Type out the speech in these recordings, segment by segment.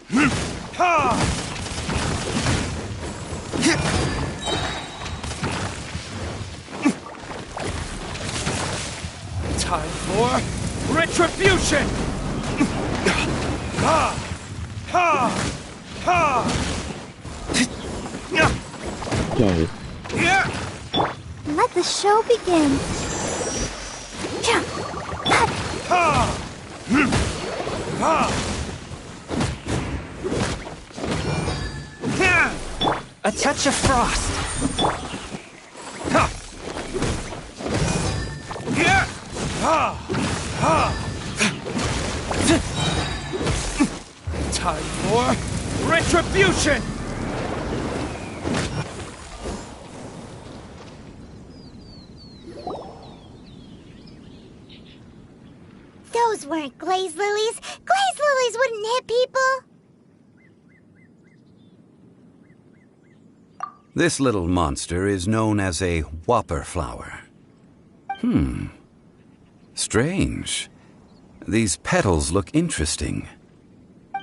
Time for retribution! Okay. Let the show begin. A touch of frost. Time for retribution! Those weren't glaze lilies. Glaze lilies wouldn't hit people. This little monster is known as a whopper flower. Strange. These petals look interesting.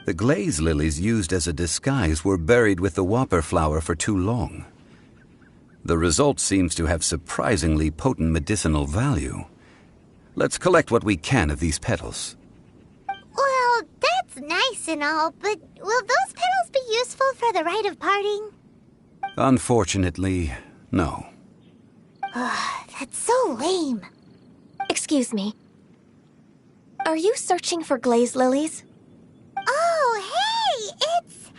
The glaze lilies used as a disguise were buried with the whopper flower for too long. The result seems to have surprisingly potent medicinal value. Let's collect what we can of these petals. Well, that's nice and all, but will those petals be useful for the rite of parting? Unfortunately, no. That's so lame. Excuse me. Are you searching for glaze lilies? Oh, hey! It's...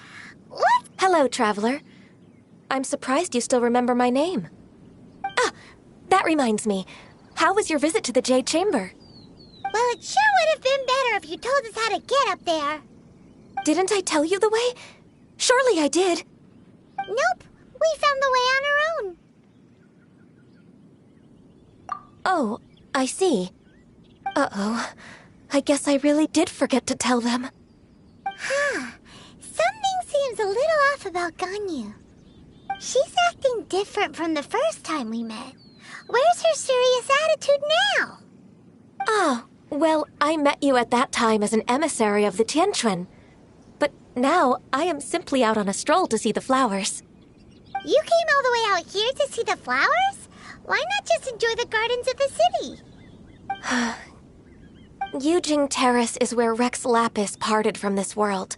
What? Hello, traveler. I'm surprised you still remember my name. Ah, that reminds me. How was your visit to the Jade Chamber? Well, it sure would have been better if you told us how to get up there. Didn't I tell you the way? Surely I did. Nope. We found the way on our own. Oh, I see. Uh-oh. I guess I really did forget to tell them. Something seems a little off about Ganyu. She's acting different from the first time we met. Where's her serious attitude now? Oh, well, I met you at that time as an emissary of the Tianquan. But now, I am simply out on a stroll to see the flowers. You came all the way out here to see the flowers? Why not just enjoy the gardens of the city? Yujing Terrace is where Rex Lapis parted from this world.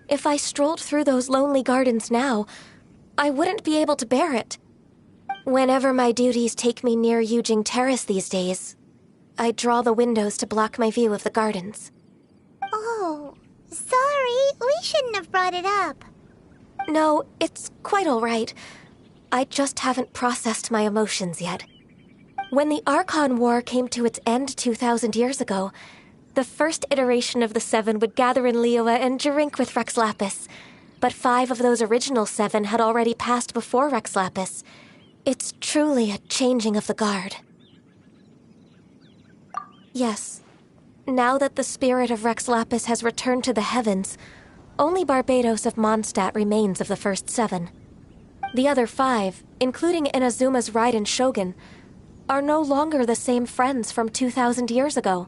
If I strolled through those lonely gardens now, I wouldn't be able to bear it. Whenever my duties take me near Yujing Terrace these days, I draw the windows to block my view of the gardens. Oh, sorry. We shouldn't have brought it up. No, it's quite all right. I just haven't processed my emotions yet. When the Archon War came to its end 2,000 years ago, the first iteration of the Seven would gather in Liyue and drink with Rex Lapis. But 5 of those original 7 had already passed before Rex Lapis. It's truly a changing of the guard. Yes. Now that the spirit of Rex Lapis has returned to the heavens, only Barbados of Mondstadt remains of the first 7. The other 5, including Inazuma's Raiden Shogun, are no longer the same friends from 2,000 years ago.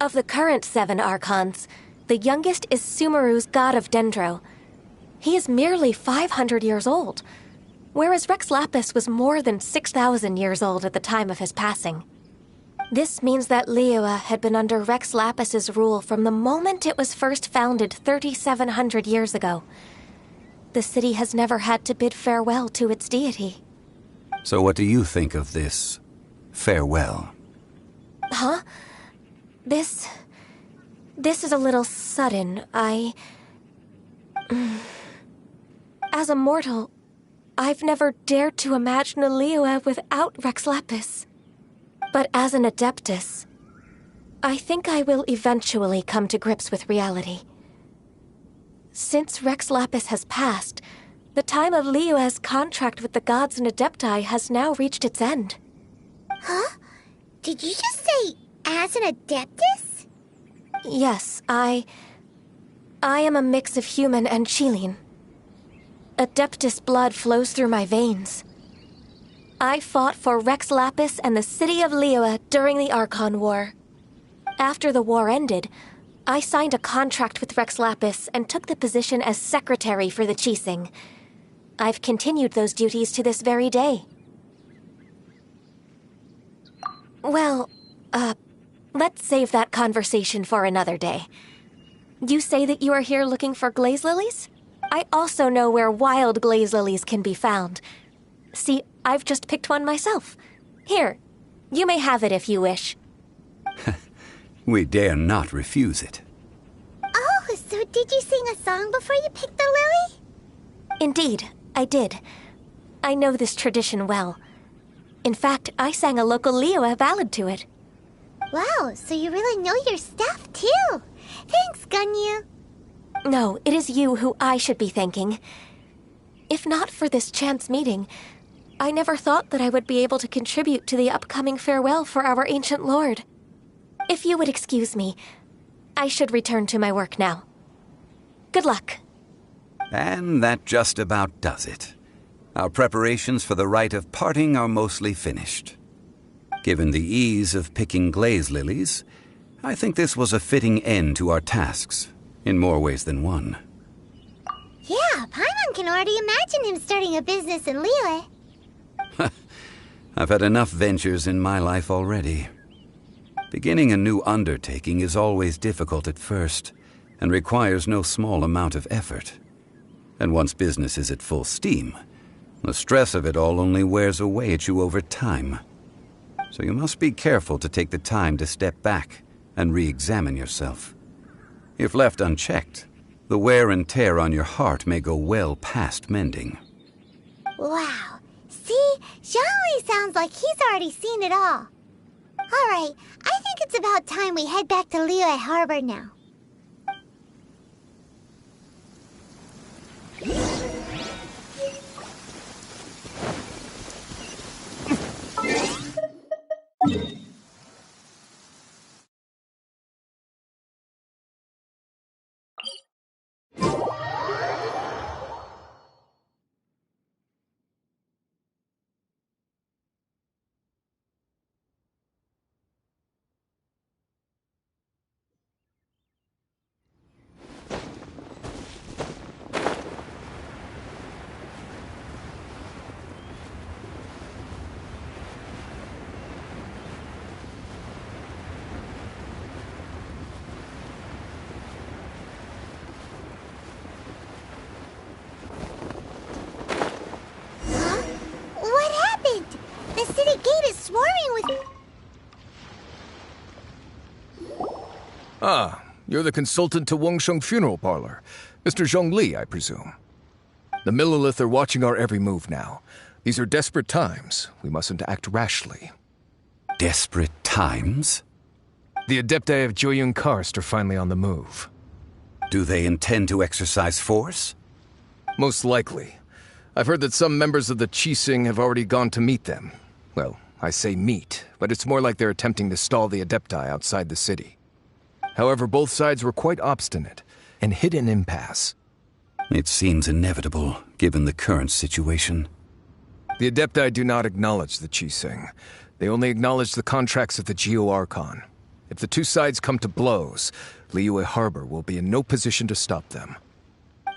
Of the current 7 Archons, the youngest is Sumeru's god of Dendro. He is merely 500 years old, whereas Rex Lapis was more than 6,000 years old at the time of his passing. This means that Liyue had been under Rex Lapis's rule from the moment it was first founded 3,700 years ago. The city has never had to bid farewell to its deity. So what do you think of this farewell? Huh? This is a little sudden. As a mortal, I've never dared to imagine a Liyue without Rex Lapis. But as an Adeptus, I think I will eventually come to grips with reality. Since Rex Lapis has passed, the time of Liyue's contract with the gods and Adepti has now reached its end. Huh? Did you just say, as an Adeptus? Yes, I am a mix of human and Chilean. Adeptus blood flows through my veins. I fought for Rex Lapis and the city of Liyue during the Archon War. After the war ended, I signed a contract with Rex Lapis and took the position as secretary for the Qixing. I've continued those duties to this very day. Well, let's save that conversation for another day. You say that you are here looking for glaze lilies? I also know where wild glaze lilies can be found. See, I've just picked one myself. Here, you may have it if you wish. We dare not refuse it. Oh, so did you sing a song before you picked the lily? Indeed, I did. I know this tradition well. In fact, I sang a local Liyue ballad to it. Wow, so you really know your stuff, too. Thanks, Ganyu. No, it is you who I should be thanking. If not for this chance meeting, I never thought that I would be able to contribute to the upcoming farewell for our ancient lord. If you would excuse me, I should return to my work now. Good luck. And that just about does it. Our preparations for the rite of parting are mostly finished. Given the ease of picking glaze lilies, I think this was a fitting end to our tasks, in more ways than one. Yeah, Paimon can already imagine him starting a business in Liyue. I've had enough ventures in my life already. Beginning a new undertaking is always difficult at first, and requires no small amount of effort. And once business is at full steam, the stress of it all only wears away at you over time. So you must be careful to take the time to step back and re-examine yourself. If left unchecked, the wear and tear on your heart may go well past mending. Wow. See, Zhongli sounds like he's already seen it all. All right, I think it's about time we head back to Liyue Harbor now. What happened? The city gate is swarming with... Ah, you're the consultant to Wangsheng Funeral Parlor. Mr. Zhongli, I presume. The Millilith are watching our every move now. These are desperate times. We mustn't act rashly. Desperate times? The Adepti of Joyun Karst are finally on the move. Do they intend to exercise force? Most likely. I've heard that some members of the Qixing have already gone to meet them. Well, I say meet, but it's more like they're attempting to stall the Adepti outside the city. However, both sides were quite obstinate and hit an impasse. It seems inevitable, given the current situation. The Adepti do not acknowledge the Qixing. They only acknowledge the contracts of the Geo-Archon. If the two sides come to blows, Liyue Harbor will be in no position to stop them.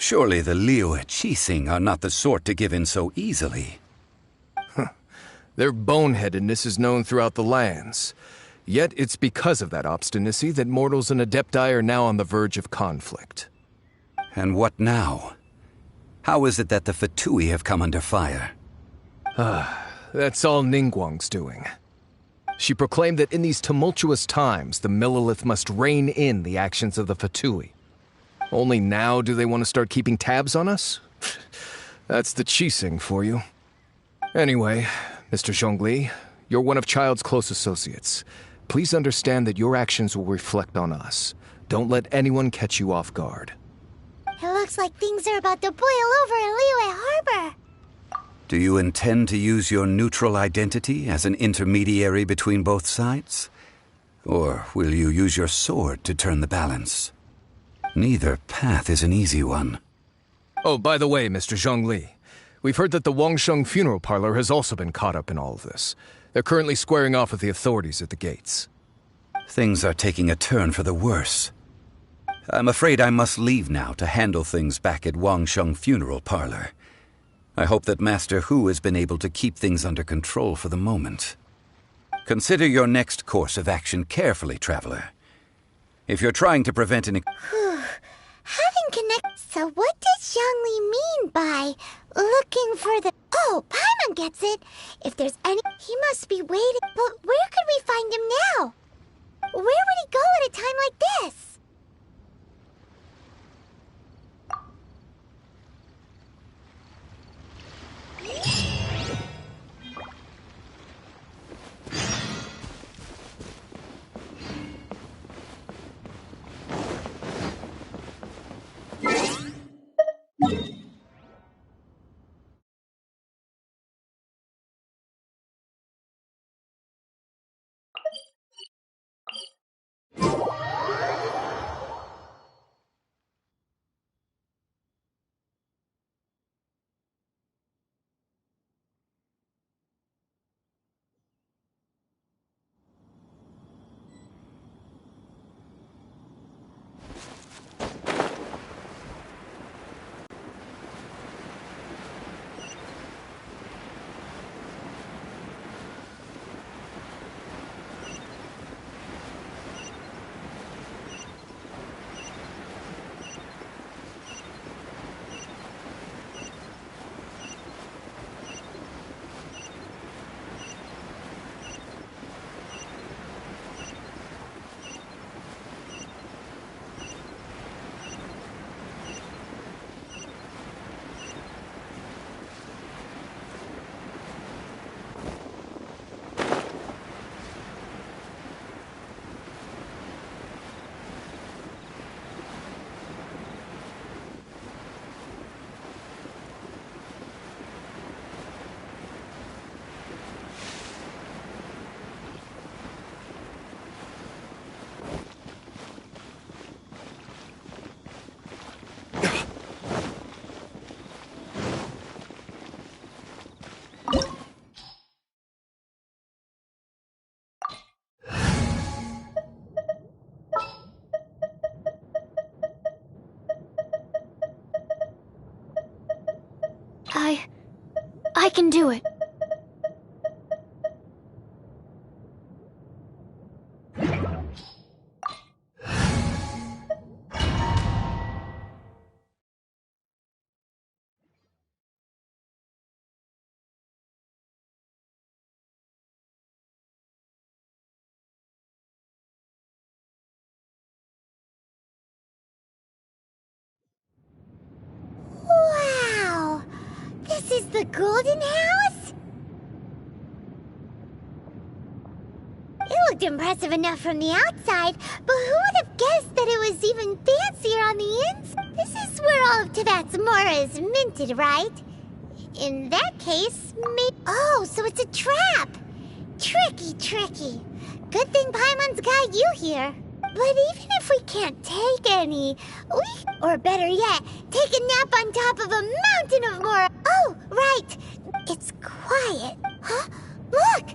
Surely the Liyue Qixing are not the sort to give in so easily. Their boneheadedness is known throughout the lands. Yet it's because of that obstinacy that mortals and Adepti are now on the verge of conflict. And what now? How is it that the Fatui have come under fire? That's all Ningguang's doing. She proclaimed that in these tumultuous times, the Millilith must rein in the actions of the Fatui. Only now do they want to start keeping tabs on us? That's the Qixing for you. Anyway, Mr. Zhongli, you're one of Child's close associates. Please understand that your actions will reflect on us. Don't let anyone catch you off guard. It looks like things are about to boil over in Liyue Harbor. Do you intend to use your neutral identity as an intermediary between both sides? Or will you use your sword to turn the balance? Neither path is an easy one. Oh, by the way, Mr. Zhongli, we've heard that the Wangsheng Funeral Parlor has also been caught up in all of this. They're currently squaring off with the authorities at the gates. Things are taking a turn for the worse. I'm afraid I must leave now to handle things back at Wangsheng Funeral Parlor. I hope that Master Hu has been able to keep things under control for the moment. Consider your next course of action carefully, Traveler. If you're trying to prevent an... Having connect... So what does Xiangli mean by looking for the... Oh, Paimon gets it. If there's any... He must be waiting. But where could we find him now? Where would he go at a time like this? I can do it. Wow! This is the Golden House? It looked impressive enough from the outside, but who would have guessed that it was even fancier on the inside? This is where all of Tibet's mora is minted, right? In that case, maybe... Oh, so it's a trap! Tricky, tricky. Good thing Paimon's got you here. But even if we can't take any, or better yet, take a nap on top of a mountain of mora. Oh, right. It's quiet. Huh? Look!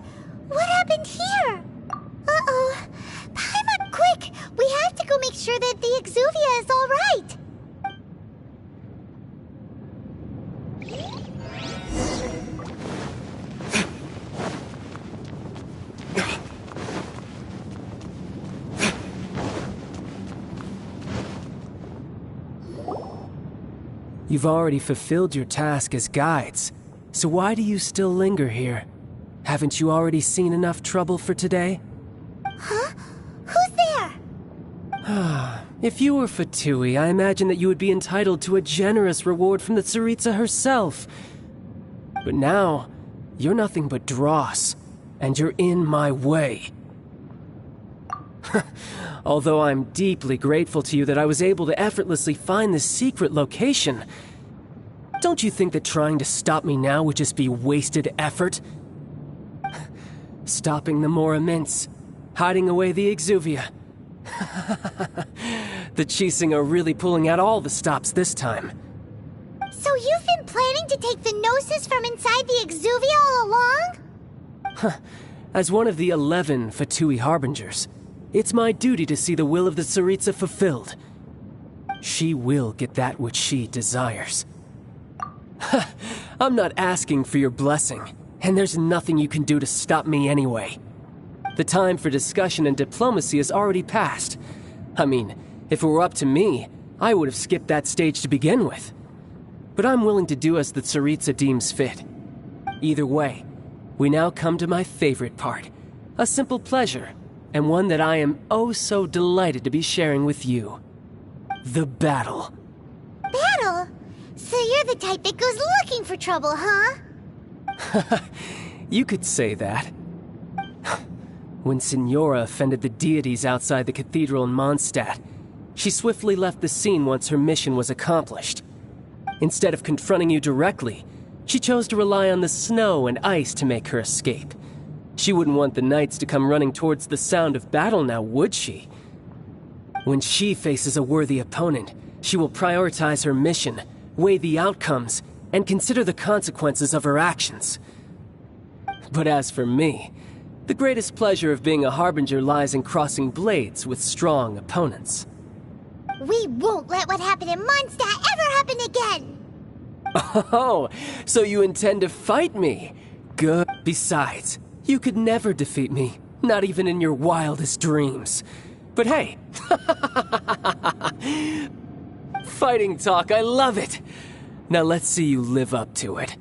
What happened here? Uh-oh. Paimon, quick! We have to go make sure that the Exuvia is all right. You've already fulfilled your task as guides, so why do you still linger here? Haven't you already seen enough trouble for today? Huh? Who's there? If you were Fatui, I imagine that you would be entitled to a generous reward from the Tsaritsa herself. But now, you're nothing but dross, and you're in my way. Although I'm deeply grateful to you that I was able to effortlessly find this secret location, don't you think that trying to stop me now would just be wasted effort? Stopping the Mora Mints, hiding away the Exuvia. The Chising are really pulling out all the stops this time. So you've been planning to take the Gnosis from inside the Exuvia all along? As one of the 11 Fatui Harbingers, it's my duty to see the will of the Tsaritsa fulfilled. she will get that which she desires. I'm not asking for your blessing, and there's nothing you can do to stop me anyway. The time for discussion and diplomacy has already passed. I mean, if it were up to me, I would have skipped that stage to begin with. But I'm willing to do as the Tsaritsa deems fit. Either way, we now come to my favorite part. A simple pleasure, and one that I am oh so delighted to be sharing with you. The battle. Battle? So you're the type that goes looking for trouble, huh? You could say that. When Signora offended the deities outside the cathedral in Mondstadt, she swiftly left the scene once her mission was accomplished. Instead of confronting you directly, she chose to rely on the snow and ice to make her escape. She wouldn't want the knights to come running towards the sound of battle now, would she? When she faces a worthy opponent, she will prioritize her mission, weigh the outcomes, and consider the consequences of her actions. But as for me, the greatest pleasure of being a harbinger lies in crossing blades with strong opponents. We won't let what happened in Mondstadt ever happen again! Oh, so you intend to fight me? Good. Besides, you could never defeat me, not even in your wildest dreams. But hey, fighting talk, I love it! Now let's see you live up to it.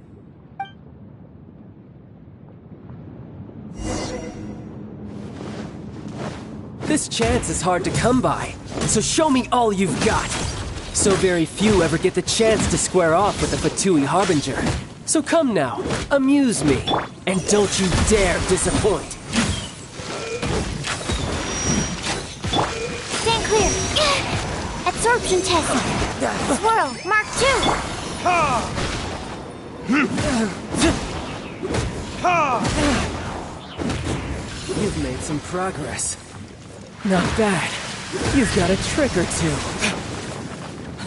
This chance is hard to come by, so show me all you've got. So very few ever get the chance to square off with a Fatui Harbinger. So come now, amuse me, and don't you dare disappoint. Stand clear. Absorption test. Swirl, Mark 2. You've made some progress. Not bad. You've got a trick or two.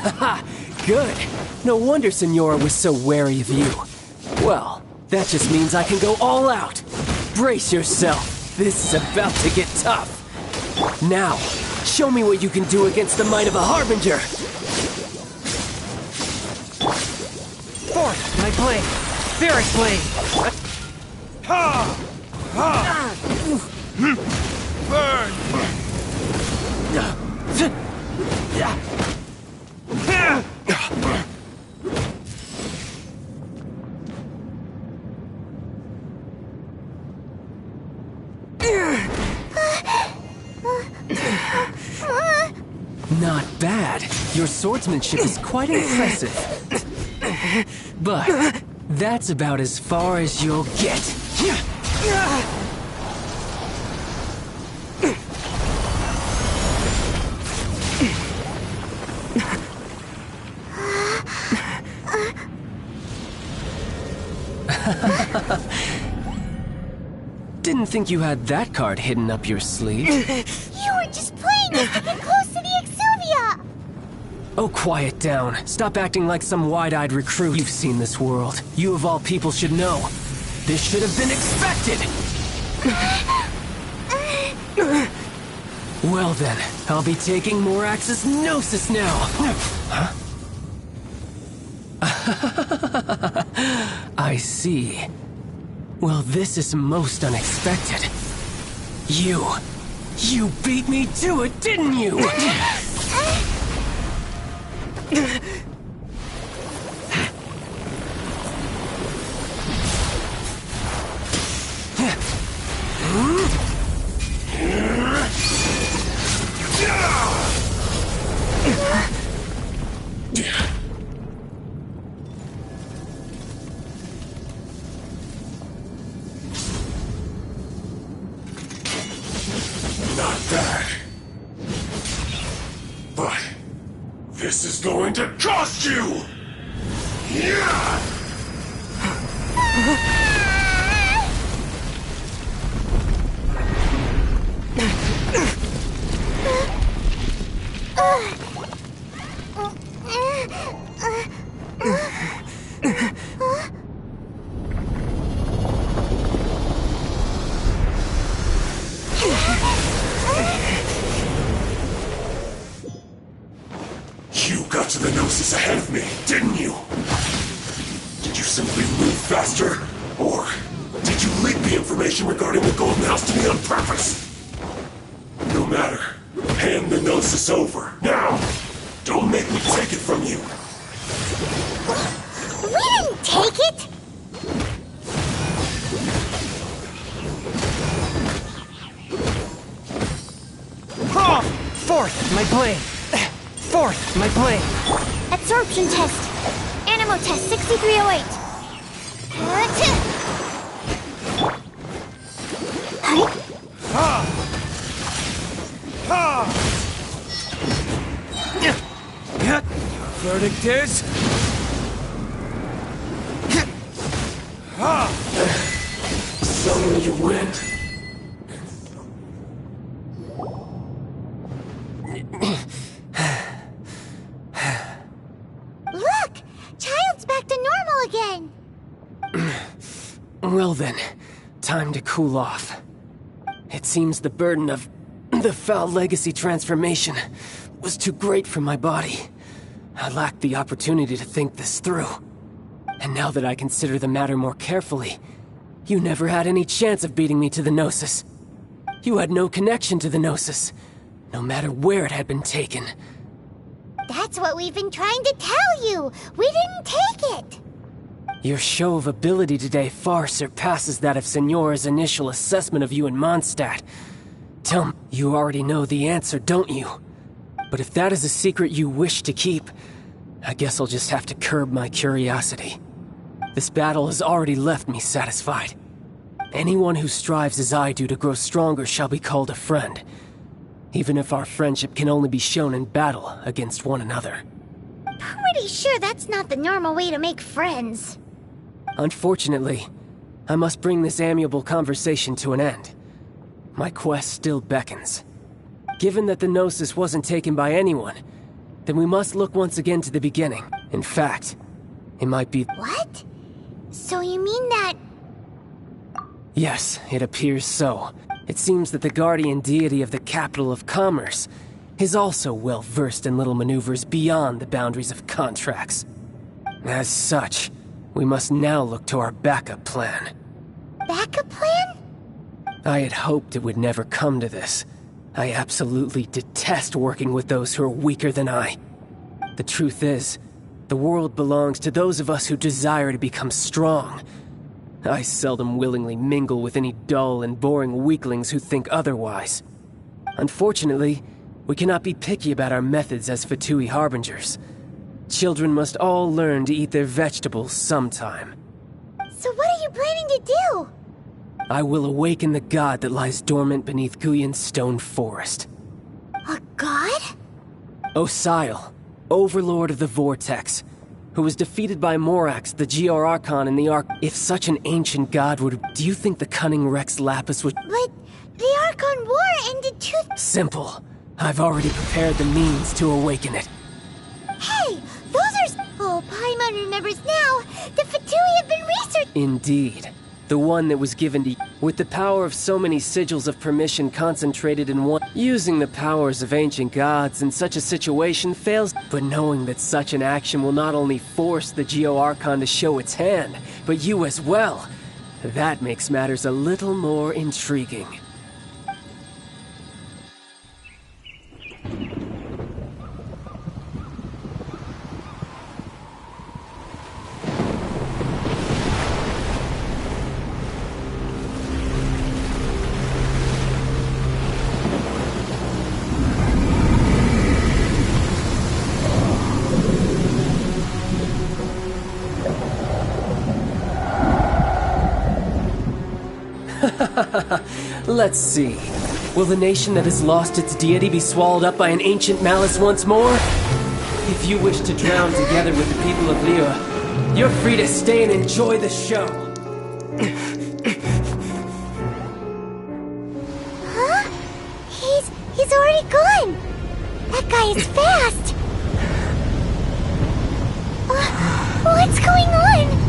Haha, good. No wonder Signora was so wary of you. Well, that just means I can go all out. Brace yourself. This is about to get tough. Now, show me what you can do against the might of a Harbinger. Force my blade! Spirit blade! Burn! Not bad. Your swordsmanship is quite impressive. But that's about as far as you'll get. Didn't think you had that card hidden up your sleeve. You were just playing us to get close to the Exuvia! Oh, quiet down. Stop acting like some wide-eyed recruit. You've seen this world. You of all people should know. This should have been expected! Well then, I'll be taking Morax's Gnosis now! Huh? I see. Well, this is most unexpected. You beat me to it, didn't you? Not bad. But this is going to cost you! Yeah! much of the Gnosis ahead of me, didn't you? Did you simply move faster? Or did you leak the information regarding the Golden House to me on purpose? No matter. Hand the Gnosis over. Now! Don't make me take it from you! We didn't take it! Oh! Fourth, my blade! Fourth, my blade! Absorption test. Animo test 6308. Verdict is... So you went. Look! Child's back to normal again! Well then, time to cool off. It seems the burden of the foul legacy transformation was too great for my body. I lacked the opportunity to think this through. And now that I consider the matter more carefully, you never had any chance of beating me to the Gnosis. You had no connection to the Gnosis, no matter where it had been taken. That's what we've been trying to tell you! We didn't take it! Your show of ability today far surpasses that of Signora's initial assessment of you in Mondstadt. Tell me, you already know the answer, don't you? But if that is a secret you wish to keep, I guess I'll just have to curb my curiosity. This battle has already left me satisfied. Anyone who strives as I do to grow stronger shall be called a friend, even if our friendship can only be shown in battle against one another. Pretty sure that's not the normal way to make friends. Unfortunately, I must bring this amiable conversation to an end. My quest still beckons. Given that the Gnosis wasn't taken by anyone, then we must look once again to the beginning. In fact, it might be... What? So you mean that... Yes, it appears so. It seems that the guardian deity of the capital of commerce is also well versed in little maneuvers beyond the boundaries of contracts. As such, we must now look to our backup plan. Backup plan? I had hoped it would never come to this. I absolutely detest working with those who are weaker than I. The truth is, the world belongs to those of us who desire to become strong. I seldom willingly mingle with any dull and boring weaklings who think otherwise. Unfortunately, we cannot be picky about our methods as Fatui Harbingers. Children must all learn to eat their vegetables sometime. So what are you planning to do? I will awaken the god that lies dormant beneath Guyon's stone forest. A god? Osial, overlord of the Vortex, who was defeated by Morax, the GR Archon in the Ark. If such an ancient god would... Do you think the cunning Rex Lapis would... But the Archon War ended too... Simple. I've already prepared the means to awaken it. Hey, those are... Oh, Paimon remembers now. The Fatui have been researched... Indeed. The one that was given to... With the power of so many sigils of permission concentrated in one... Using the powers of ancient gods in such a situation fails... But knowing that such an action will not only force the Geo Archon to show its hand, but you as well, that makes matters a little more intriguing. Let's see. Will the nation that has lost its deity be swallowed up by an ancient malice once more? If you wish to drown together with the people of Liyue, you're free to stay and enjoy the show. Huh? He's already gone. That guy is fast. What's going on?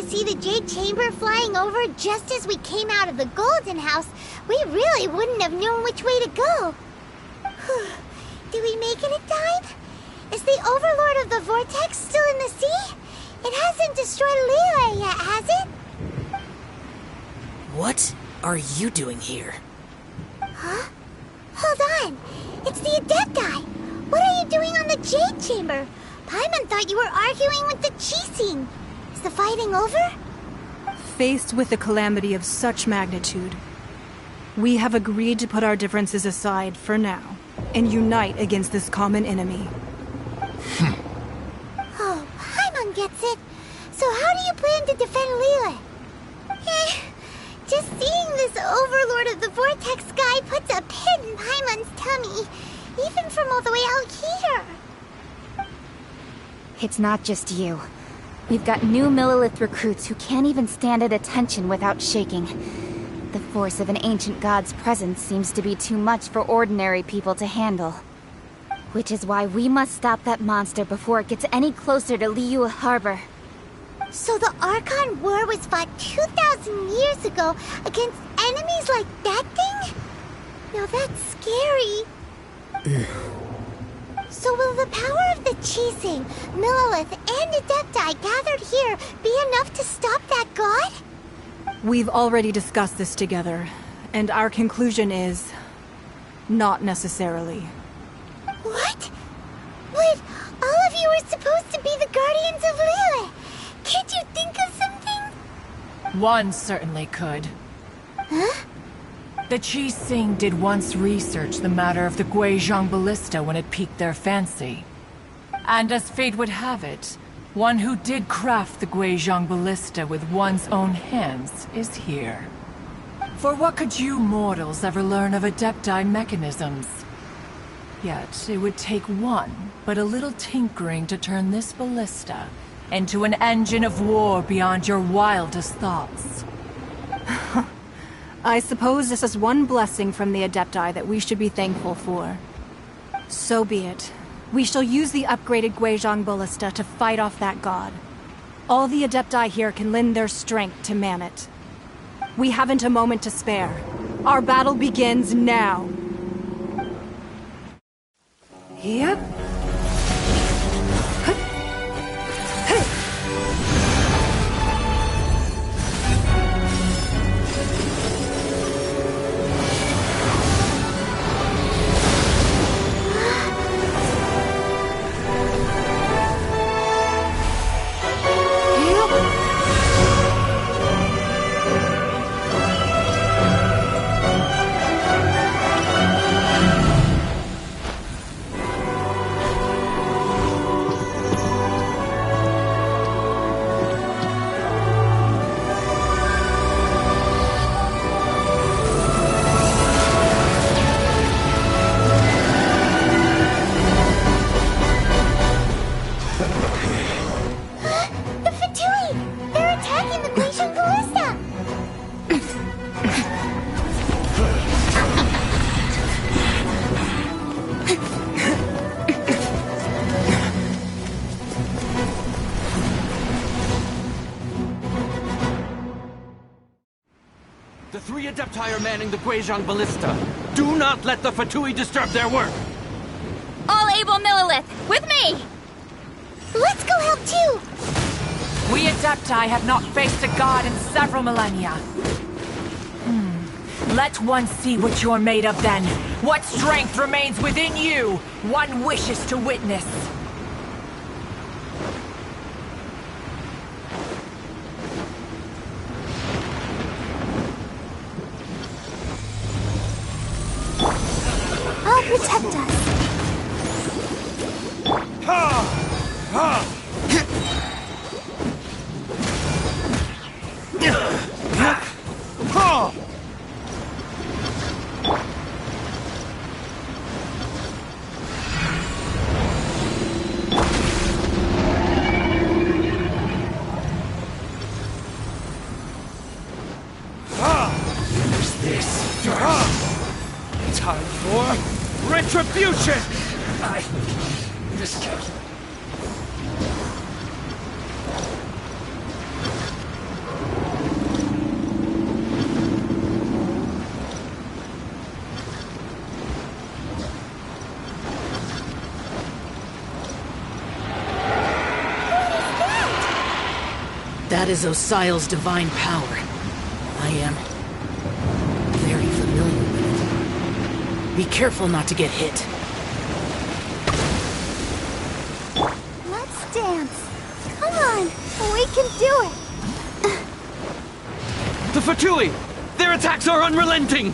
see the Jade Chamber flying over just as we came out of the Golden House, we really wouldn't have known which way to go. Did we make it in time? Is the Overlord of the Vortex still in the sea? It hasn't destroyed Liyue yet, has it? What are you doing here? Huh? Hold on. It's the Adepti. What are you doing on the Jade Chamber? Paimon thought you were arguing with the Qixing. Is the fighting over? Faced with a calamity of such magnitude, we have agreed to put our differences aside for now and unite against this common enemy. Oh, Paimon gets it. So how do you plan to defend Liyue? Just seeing this Overlord of the Vortex guy puts a pit in Paimon's tummy, even from all the way out here. It's not just you. We've got new Millelith recruits who can't even stand at attention without shaking. The force of an ancient god's presence seems to be too much for ordinary people to handle. Which is why we must stop that monster before it gets any closer to Liyue Harbor. So the Archon War was fought 2,000 years ago against enemies like that thing? Now that's scary. So will the power of the Qixing, Millelith, and Adepti gathered here be enough to stop that god? We've already discussed this together, and our conclusion is... not necessarily. What? But all of you are supposed to be the guardians of Liyue. Can't you think of something? One certainly could. Huh? The Qixing did once research the matter of the Guizhong Ballista when it piqued their fancy. And as fate would have it, one who did craft the Guizhong Ballista with one's own hands is here. For what could you mortals ever learn of Adepti mechanisms? Yet it would take one, but a little tinkering to turn this ballista into an engine of war beyond your wildest thoughts. I suppose this is one blessing from the Adepti that we should be thankful for. So be it. We shall use the upgraded Guizhong Ballista to fight off that god. All the Adepti here can lend their strength to man it. We haven't a moment to spare. Our battle begins now. Yep. The three Adepti are manning the Guizhong Ballista. Do not let the Fatui disturb their work! All able Millelith, with me! Let's go help too! We Adepti have not faced a god in several millennia. Let one see what you're made of then. What strength remains within you, one wishes to witness. I'll protect us. Time for retribution! That is Osial's divine power. I am very familiar with it. Be careful not to get hit. Let's dance. Come on, we can do it. The Fatui! Their attacks are unrelenting!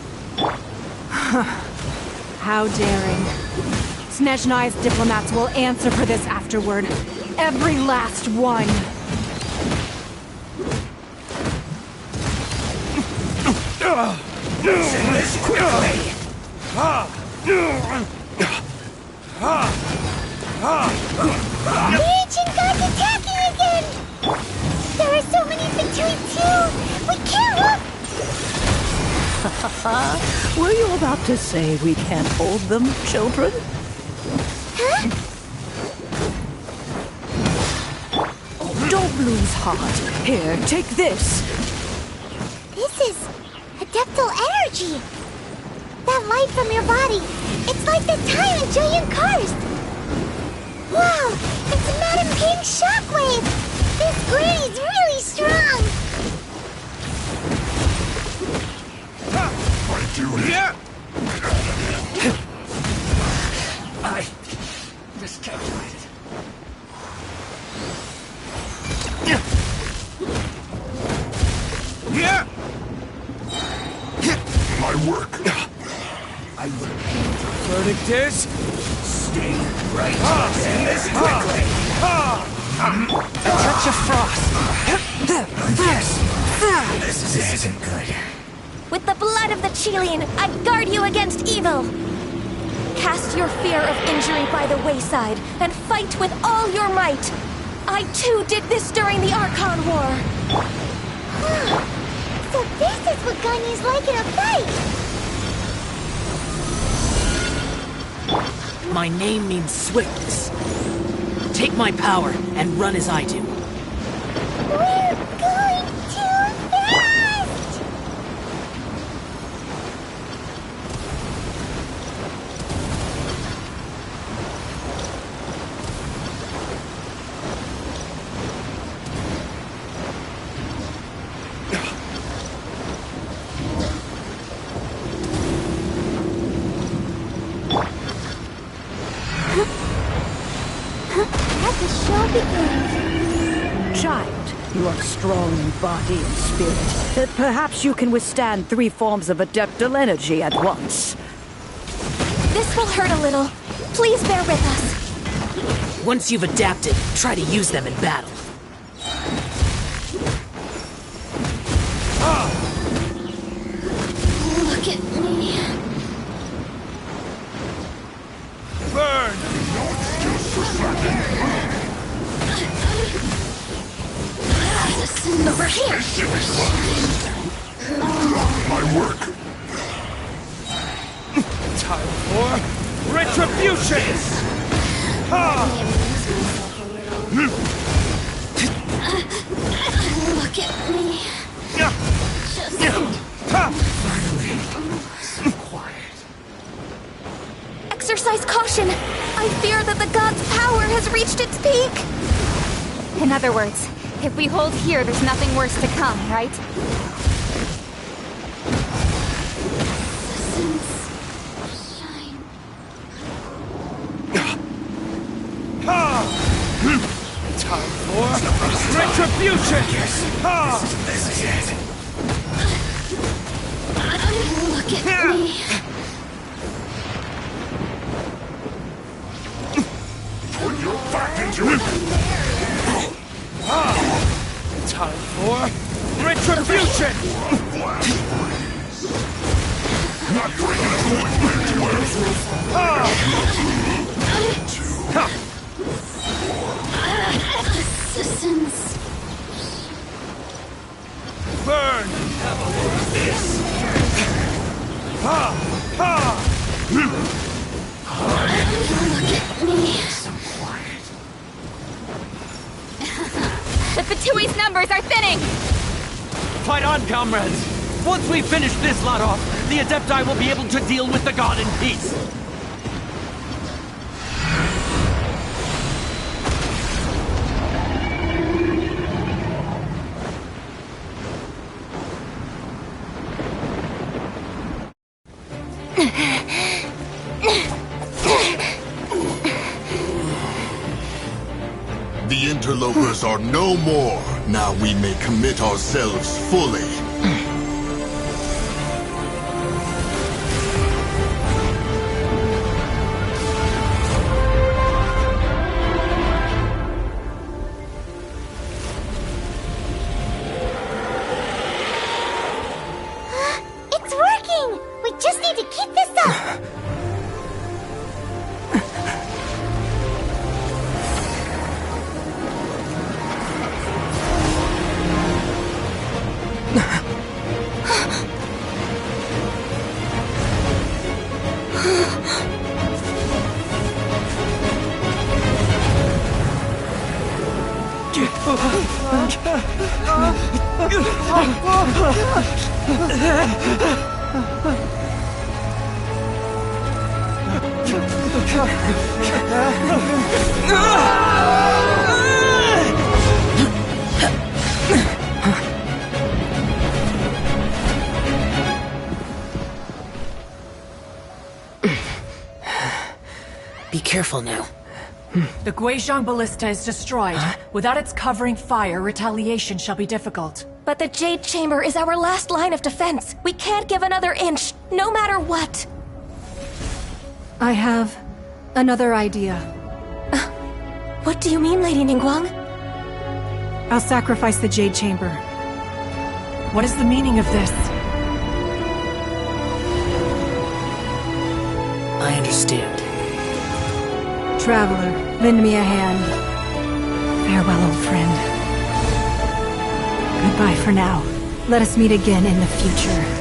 How daring. Snezhnai's diplomats will answer for this afterward. Every last one. Finish this quickly! The ancient god's attacking again! There are so many Fatui too! We can't Were you about to say we can't hold them, children? Huh? Don't lose heart. Here, take this. This is adeptal energy. That light from your body. It's like the time in Giant Karst. Wow, it's Madame Ping's shockwave. This granny's really strong. My duty. I miscalculated. My work. I will. Verdict is... Stay right. End this quickly. A touch of frost. This isn't good. With the blood of the Chilean, I guard you against evil! Cast your fear of injury by the wayside, and fight with all your might! I too did this during the Archon War! So this is what Ganya's like in a fight! My name means swiftness. Take my power and run as I do. We're going too fast! Let the show begin. Child, you are strong in body and spirit. Perhaps you can withstand 3 forms of adeptal energy at once. This will hurt a little. Please bear with us. Once you've adapted, try to use them in battle. Look at me. Burn! Over here. My work. Time for retribution! Look at me. Exercise caution! I fear that the god's power has reached its peak! In other words, if we hold here, there's nothing worse to come, right? Time for retribution! This is it. Look at me. Put your back into it. Time for retribution! Not bringing a point Assistance. Burn! Look at me. The Fatui's numbers are thinning! Fight on, comrades! Once we finish this lot off, the Adepti will be able to deal with the god in peace! The interlopers are no more. Now we may commit ourselves fully. It's working! We just need to keep this up! Be careful now. The Guizhong Ballista is destroyed. Without its covering fire, retaliation shall be difficult. But the Jade Chamber is our last line of defense. We can't give another inch, no matter what. I have another idea. What do you mean, Lady Ningguang? I'll sacrifice the Jade Chamber. What is the meaning of this? I understand. Traveler, lend me a hand. Farewell, old friend. Goodbye for now. Let us meet again in the future.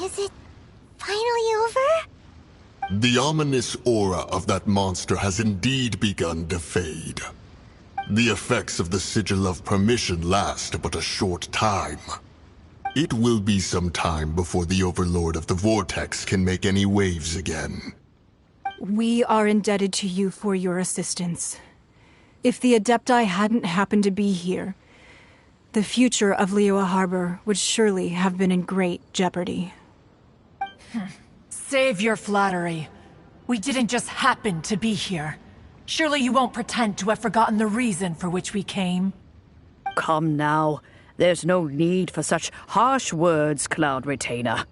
Is it finally over? The ominous aura of that monster has indeed begun to fade. The effects of the Sigil of Permission last but a short time. It will be some time before the Overlord of the Vortex can make any waves again. We are indebted to you for your assistance. If the Adepti hadn't happened to be here, the future of Liyue Harbor would surely have been in great jeopardy. Save your flattery. We didn't just happen to be here. Surely you won't pretend to have forgotten the reason for which we came. Come now. There's no need for such harsh words, Cloud Retainer.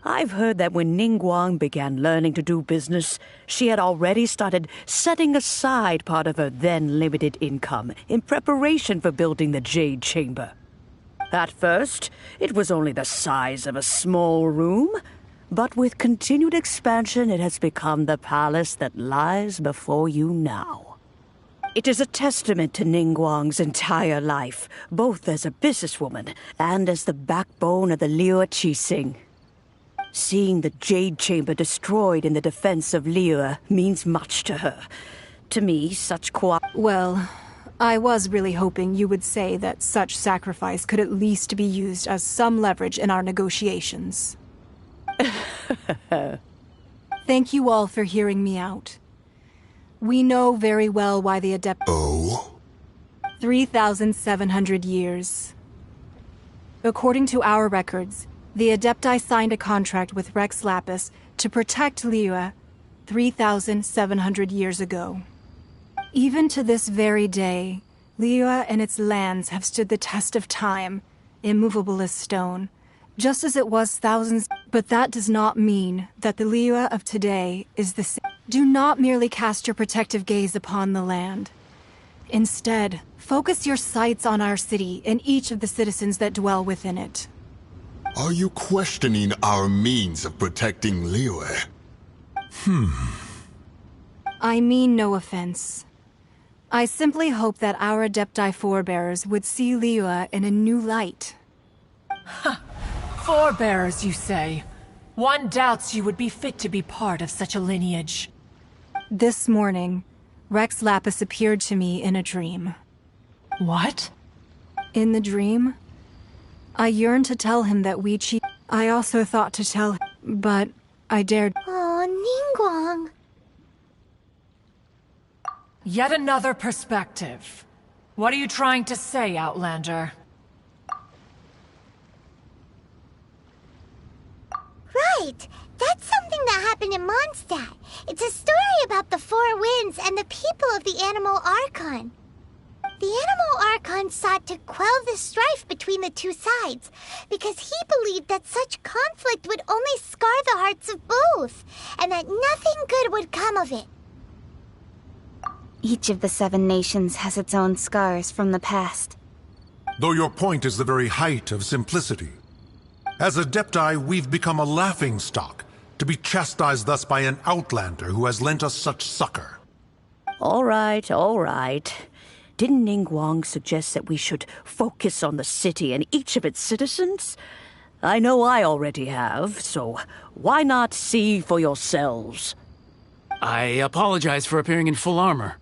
I've heard that when Ningguang began learning to do business, she had already started setting aside part of her then limited income in preparation for building the Jade Chamber. At first, it was only the size of a small room, but with continued expansion it has become the palace that lies before you now. It is a testament to Ningguang's entire life, both as a businesswoman and as the backbone of the Liyue Qixing. Seeing the Jade Chamber destroyed in the defense of Liyue means much to her. To me, such Well, I was really hoping you would say that such sacrifice could at least be used as some leverage in our negotiations. Thank you all for hearing me out. We know very well why the Adept... Oh? 3,700 years. According to our records, the Adepti signed a contract with Rex Lapis to protect Liyue 3,700 years ago. Even to this very day, Liyue and its lands have stood the test of time, immovable as stone, just as it was thousands. But that does not mean that the Liyue of today is the same. Do not merely cast your protective gaze upon the land. Instead, focus your sights on our city and each of the citizens that dwell within it. Are you questioning our means of protecting Liyue? I mean no offense. I simply hope that our Adepti forebears would see Liyue in a new light. Forebears, you say? One doubts you would be fit to be part of such a lineage. This morning, Rex Lapis appeared to me in a dream. What? In the dream, I yearned to tell him that we cheat. I also thought to tell him, but I dared. Oh, Ningguang. Yet another perspective. What are you trying to say, Outlander? Right! That's something that happened in Mondstadt. It's a story about the Four Winds and the people of the Animal Archon. The Animal Archon sought to quell the strife between the two sides, because he believed that such conflict would only scar the hearts of both, and that nothing good would come of it. Each of the 7 nations has its own scars from the past. Though your point is the very height of simplicity. As Adepti, we've become a laughingstock, to be chastised thus by an outlander who has lent us such succor. All right, all right. Didn't Ningguang suggest that we should focus on the city and each of its citizens? I know I already have, so why not see for yourselves? I apologize for appearing in full armor.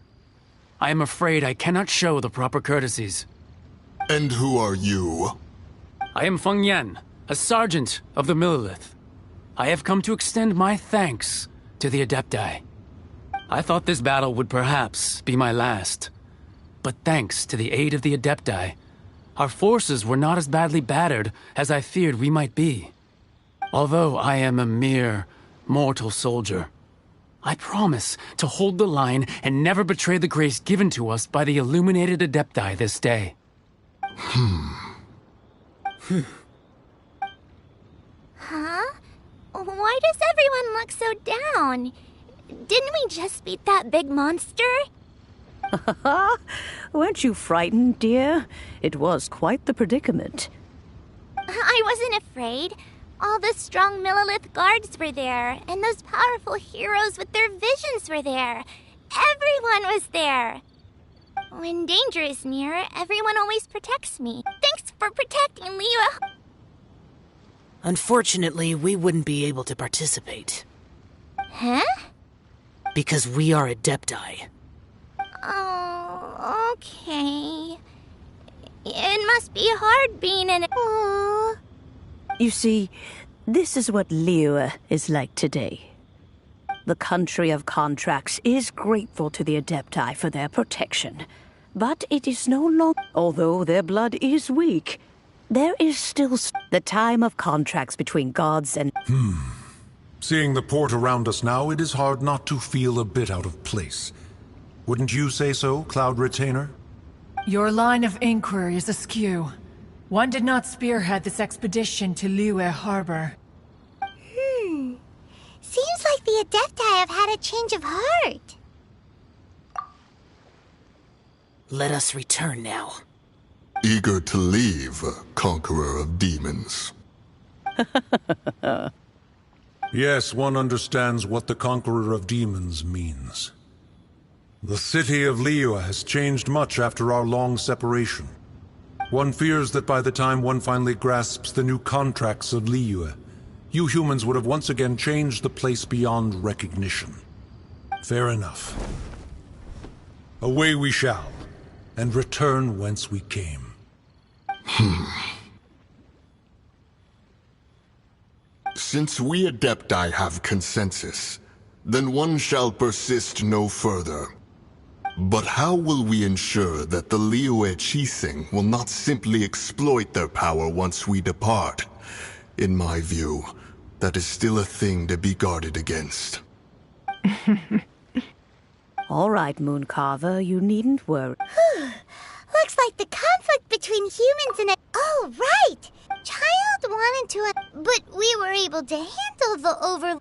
I am afraid I cannot show the proper courtesies. And who are you? I am Feng Yan, a sergeant of the Millelith. I have come to extend my thanks to the Adepti. I thought this battle would perhaps be my last. But thanks to the aid of the Adepti, our forces were not as badly battered as I feared we might be. Although I am a mere mortal soldier, I promise to hold the line and never betray the grace given to us by the illuminated Adepti this day. Huh? Why does everyone look so down? Didn't we just beat that big monster? Weren't you frightened, dear? It was quite the predicament. I wasn't afraid. All the strong Millelith guards were there, and those powerful heroes with their visions were there. Everyone was there. When danger is near, everyone always protects me. Thanks for protecting Liyue. Unfortunately, we wouldn't be able to participate. Huh? Because we are Adepti. Oh, okay. It must be hard being an... Aww. You see, this is what Liyue is like today. The country of contracts is grateful to the Adepti for their protection. But it is no longer... Although their blood is weak, there is still the time of contracts between gods and... Seeing the port around us now, it is hard not to feel a bit out of place. Wouldn't you say so, Cloud Retainer? Your line of inquiry is askew. One did not spearhead this expedition to Liyue Harbor. Seems like the Adepti have had a change of heart. Let us return now. Eager to leave, Conqueror of Demons. Yes, one understands what the Conqueror of Demons means. The city of Liyue has changed much after our long separation. One fears that by the time one finally grasps the new contracts of Liyue, you humans would have once again changed the place beyond recognition. Fair enough. Away we shall, and return whence we came. Since we Adepti have consensus, then one shall persist no further. But how will we ensure that the Liyue Qixing will not simply exploit their power once we depart? In my view, that is still a thing to be guarded against. All right, Mooncarver, you needn't worry. Looks like the conflict between humans and Oh, right! Child wanted to... But we were able to handle the Oh,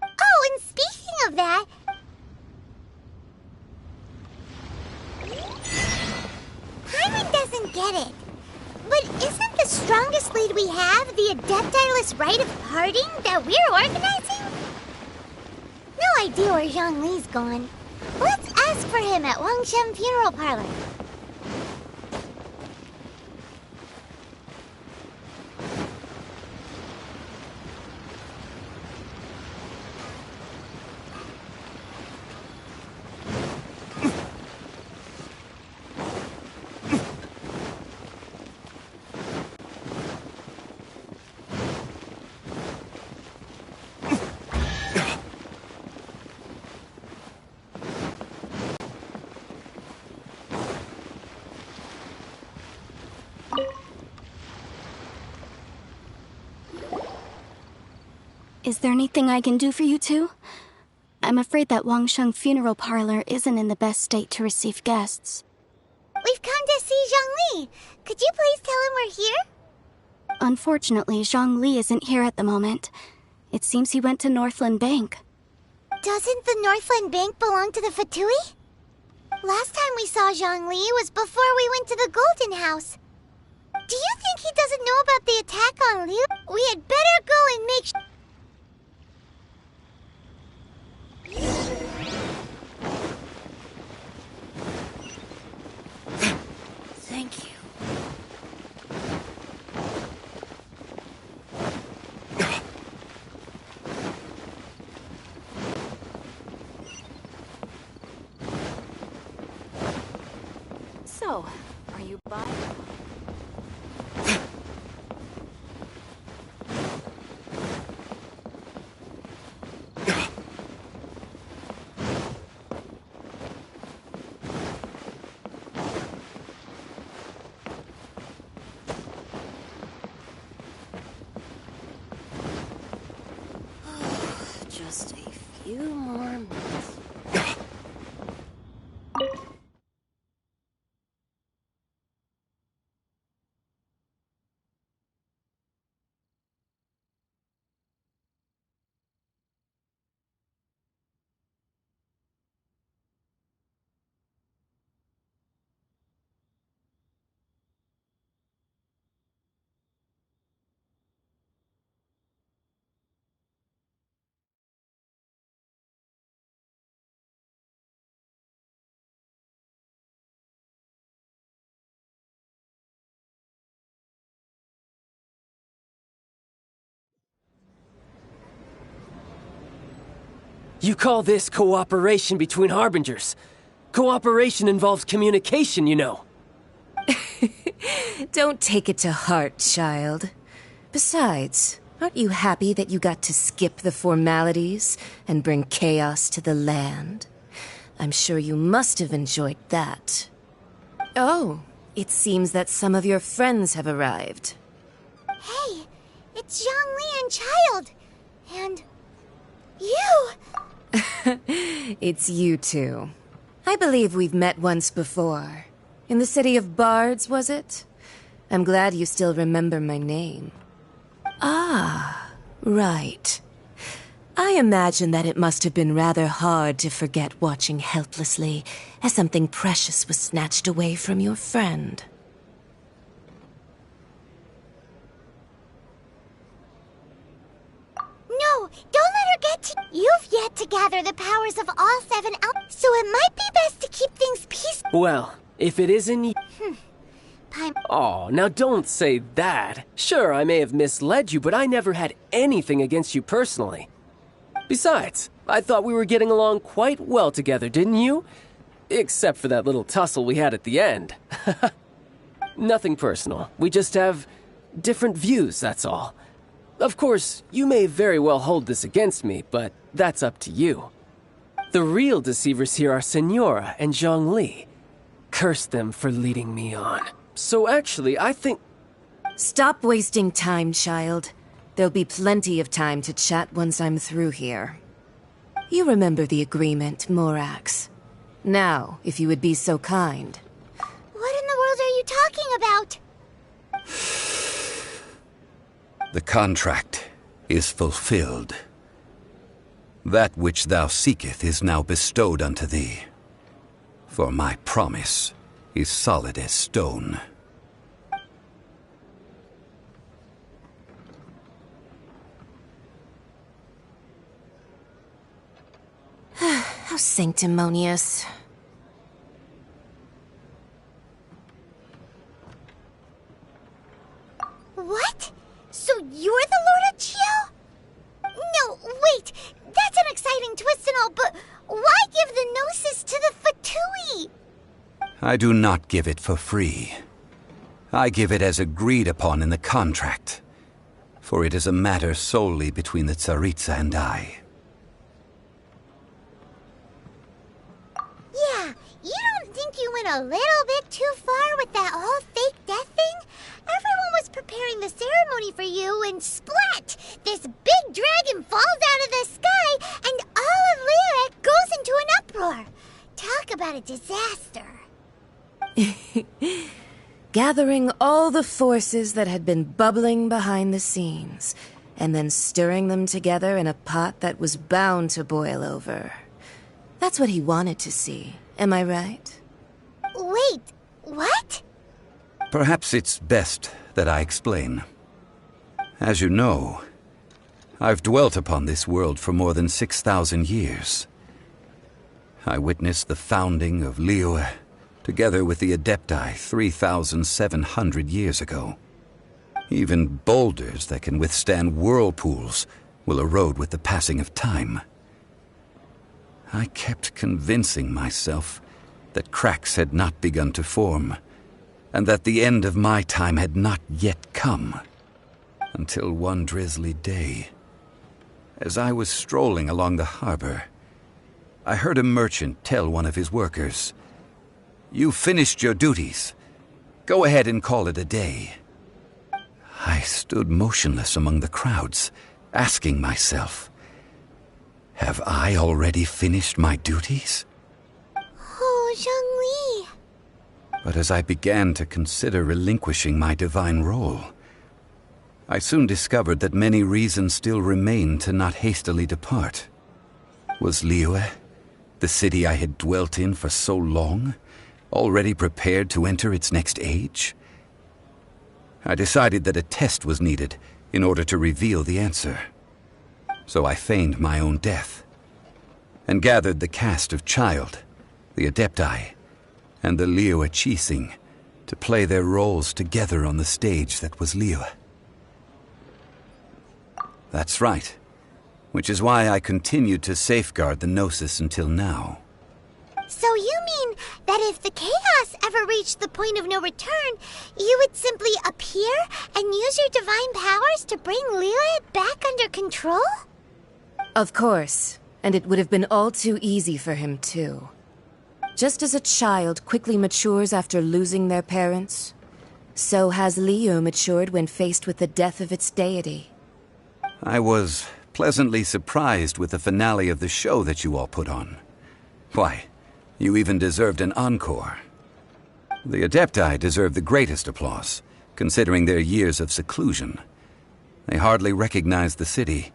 and speaking of that... Paimon doesn't get it. But isn't the strongest lead we have the Adeptiless Rite of Parting that we're organizing? No idea where Zhongli's gone. Let's ask for him at Wangshen Funeral Parlor. Is there anything I can do for you two? I'm afraid that Wangsheng Funeral Parlor isn't in the best state to receive guests. We've come to see Zhongli. Could you please tell him we're here? Unfortunately, Zhongli isn't here at the moment. It seems he went to Northland Bank. Doesn't the Northland Bank belong to the Fatui? Last time we saw Zhongli was before we went to the Golden House. Do you think he doesn't know about the attack on Liu? We had better go and make sure. Thank you. So, are you buying? Just a few more minutes. You call this cooperation between Harbingers? Cooperation involves communication, you know. Don't take it to heart, child. Besides, aren't you happy that you got to skip the formalities and bring chaos to the land? I'm sure you must have enjoyed that. Oh, it seems that some of your friends have arrived. Hey, it's Zhongli and Child. And... you! It's you two. I believe we've met once before. In the city of Bards, was it? I'm glad you still remember my name. Ah, right. I imagine that it must have been rather hard to forget watching helplessly as something precious was snatched away from your friend. No, don't let her get to... You've yet to gather the powers of all seven so it might be best to keep things peaceful. Well, if it isn't... Oh, now don't say that. Sure, I may have misled you, but I never had anything against you personally. Besides, I thought we were getting along quite well together, didn't you? Except for that little tussle we had at the end. Nothing personal. We just have different views, that's all. Of course, you may very well hold this against me, but that's up to you. The real deceivers here are Senora and Zhongli. Curse them for leading me on. So actually, I think... Stop wasting time, child. There'll be plenty of time to chat once I'm through here. You remember the agreement, Morax. Now, if you would be so kind. What in the world are you talking about? The contract is fulfilled. That which thou seeketh is now bestowed unto thee. For my promise is solid as stone. How sanctimonious. What? So you're the Lord of Chio? No, wait! That's an exciting twist and all, but why give the Gnosis to the Fatui? I do not give it for free. I give it as agreed upon in the contract, for it is a matter solely between the Tsaritsa and I. Yeah, you don't think you went a little bit too far with that whole fake death thing? Everyone was preparing the ceremony for you, and splat! This big dragon falls out of the sky, and all of Lyric goes into an uproar. Talk about a disaster. Gathering all the forces that had been bubbling behind the scenes, and then stirring them together in a pot that was bound to boil over. That's what he wanted to see, am I right? Wait, what? Perhaps it's best that I explain. As you know, I've dwelt upon this world for more than 6,000 years. I witnessed the founding of Liyue, together with the Adepti 3,700 years ago. Even boulders that can withstand whirlpools will erode with the passing of time. I kept convincing myself that cracks had not begun to form, and that the end of my time had not yet come. Until one drizzly day, as I was strolling along the harbor, I heard a merchant tell one of his workers, "You've finished your duties. Go ahead and call it a day." I stood motionless among the crowds, asking myself, have I already finished my duties? Oh, Zhongli. But as I began to consider relinquishing my divine role, I soon discovered that many reasons still remained to not hastily depart. Was Liyue, the city I had dwelt in for so long, already prepared to enter its next age? I decided that a test was needed in order to reveal the answer. So I feigned my own death, and gathered the cast of Child, the Adepti, and the Liyue Qixing to play their roles together on the stage that was Liyue. That's right, which is why I continued to safeguard the Gnosis until now. So you mean that if the chaos ever reached the point of no return, you would simply appear and use your divine powers to bring Liyue back under control? Of course, and it would have been all too easy for him too. Just as a child quickly matures after losing their parents, so has Liyue matured when faced with the death of its deity. I was pleasantly surprised with the finale of the show that you all put on. Why, you even deserved an encore. The Adepti deserve the greatest applause, considering their years of seclusion. They hardly recognized the city,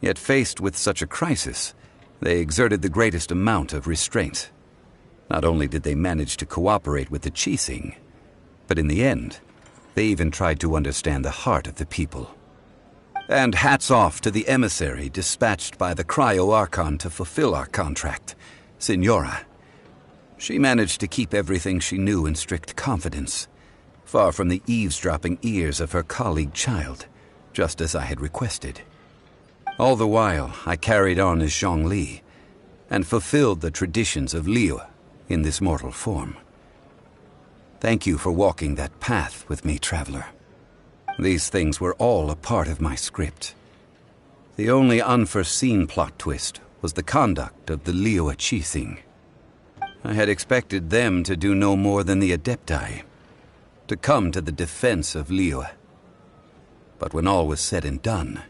yet faced with such a crisis, they exerted the greatest amount of restraint. Not only did they manage to cooperate with the Qixing, but in the end, they even tried to understand the heart of the people. And hats off to the emissary dispatched by the Cryo-Archon to fulfill our contract, Signora. She managed to keep everything she knew in strict confidence, far from the eavesdropping ears of her colleague Child, just as I had requested. All the while, I carried on as Zhongli, and fulfilled the traditions of Liyue in this mortal form. Thank you for walking that path with me, Traveler. These things were all a part of my script. The only unforeseen plot twist was the conduct of the Liyue Qixing. I had expected them to do no more than the Adepti, to come to the defense of Liyue. But when all was said and done,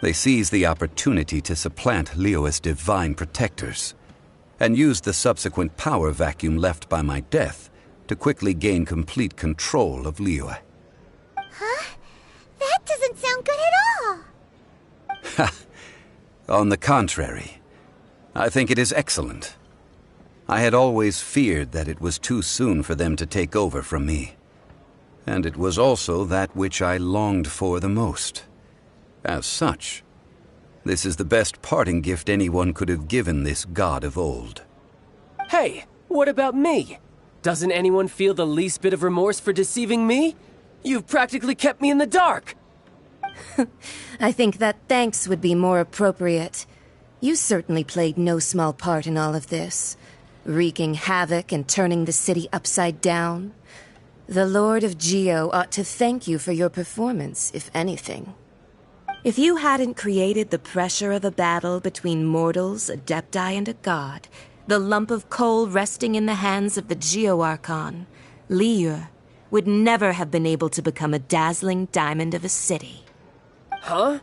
they seized the opportunity to supplant Liyue's divine protectors, and used the subsequent power vacuum left by my death to quickly gain complete control of Liyue. Huh? That doesn't sound good at all! Ha! On the contrary, I think it is excellent. I had always feared that it was too soon for them to take over from me. And it was also that which I longed for the most. As such, this is the best parting gift anyone could have given this god of old. Hey, what about me? Doesn't anyone feel the least bit of remorse for deceiving me? You've practically kept me in the dark! I think that thanks would be more appropriate. You certainly played no small part in all of this, wreaking havoc and turning the city upside down. The Lord of Geo ought to thank you for your performance, if anything. If you hadn't created the pressure of a battle between mortals, Adepti, and a god, the lump of coal resting in the hands of the Geo-Archon, Liyue would never have been able to become a dazzling diamond of a city. Huh?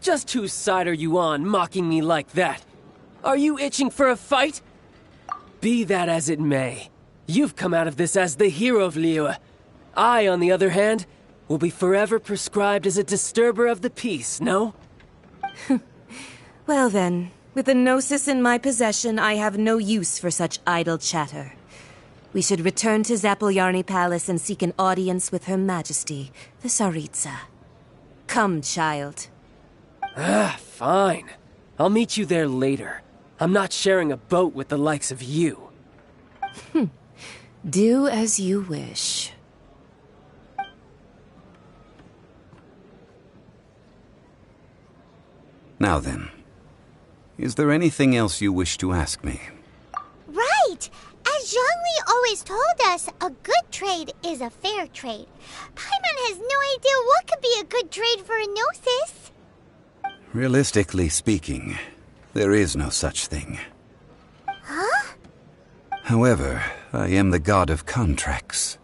Just whose side are you on, mocking me like that? Are you itching for a fight? Be that as it may, you've come out of this as the hero of Liyue. I, on the other hand, will be forever prescribed as a disturber of the peace, no? Well then, with the Gnosis in my possession, I have no use for such idle chatter. We should return to Zapoljarny Palace and seek an audience with Her Majesty, the Tsaritsa. Come, child. Fine. I'll meet you there later. I'm not sharing a boat with the likes of you. Do as you wish. Now then, is there anything else you wish to ask me? Right! As Zhongli always told us, a good trade is a fair trade. Paimon has no idea what could be a good trade for a Gnosis. Realistically speaking, there is no such thing. Huh? However, I am the god of contracts.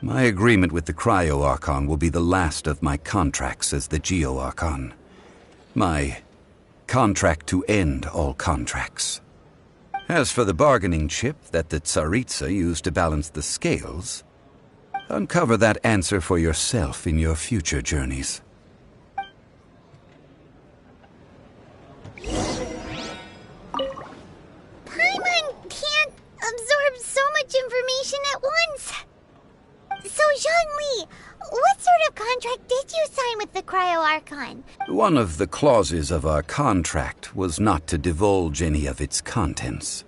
My agreement with the Cryo-Archon will be the last of my contracts as the Geo-Archon. My contract to end all contracts. As for the bargaining chip that the Tsaritsa used to balance the scales, uncover that answer for yourself in your future journeys. Paimon can't absorb so much information at once. So, Zhongli, what sort of contract did you sign with the Cryo-Archon? One of the clauses of our contract was not to divulge any of its contents.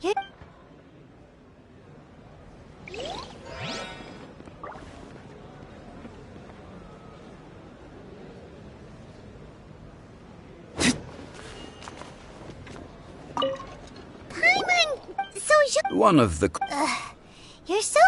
You're... Paimon! So, One of the... You're so...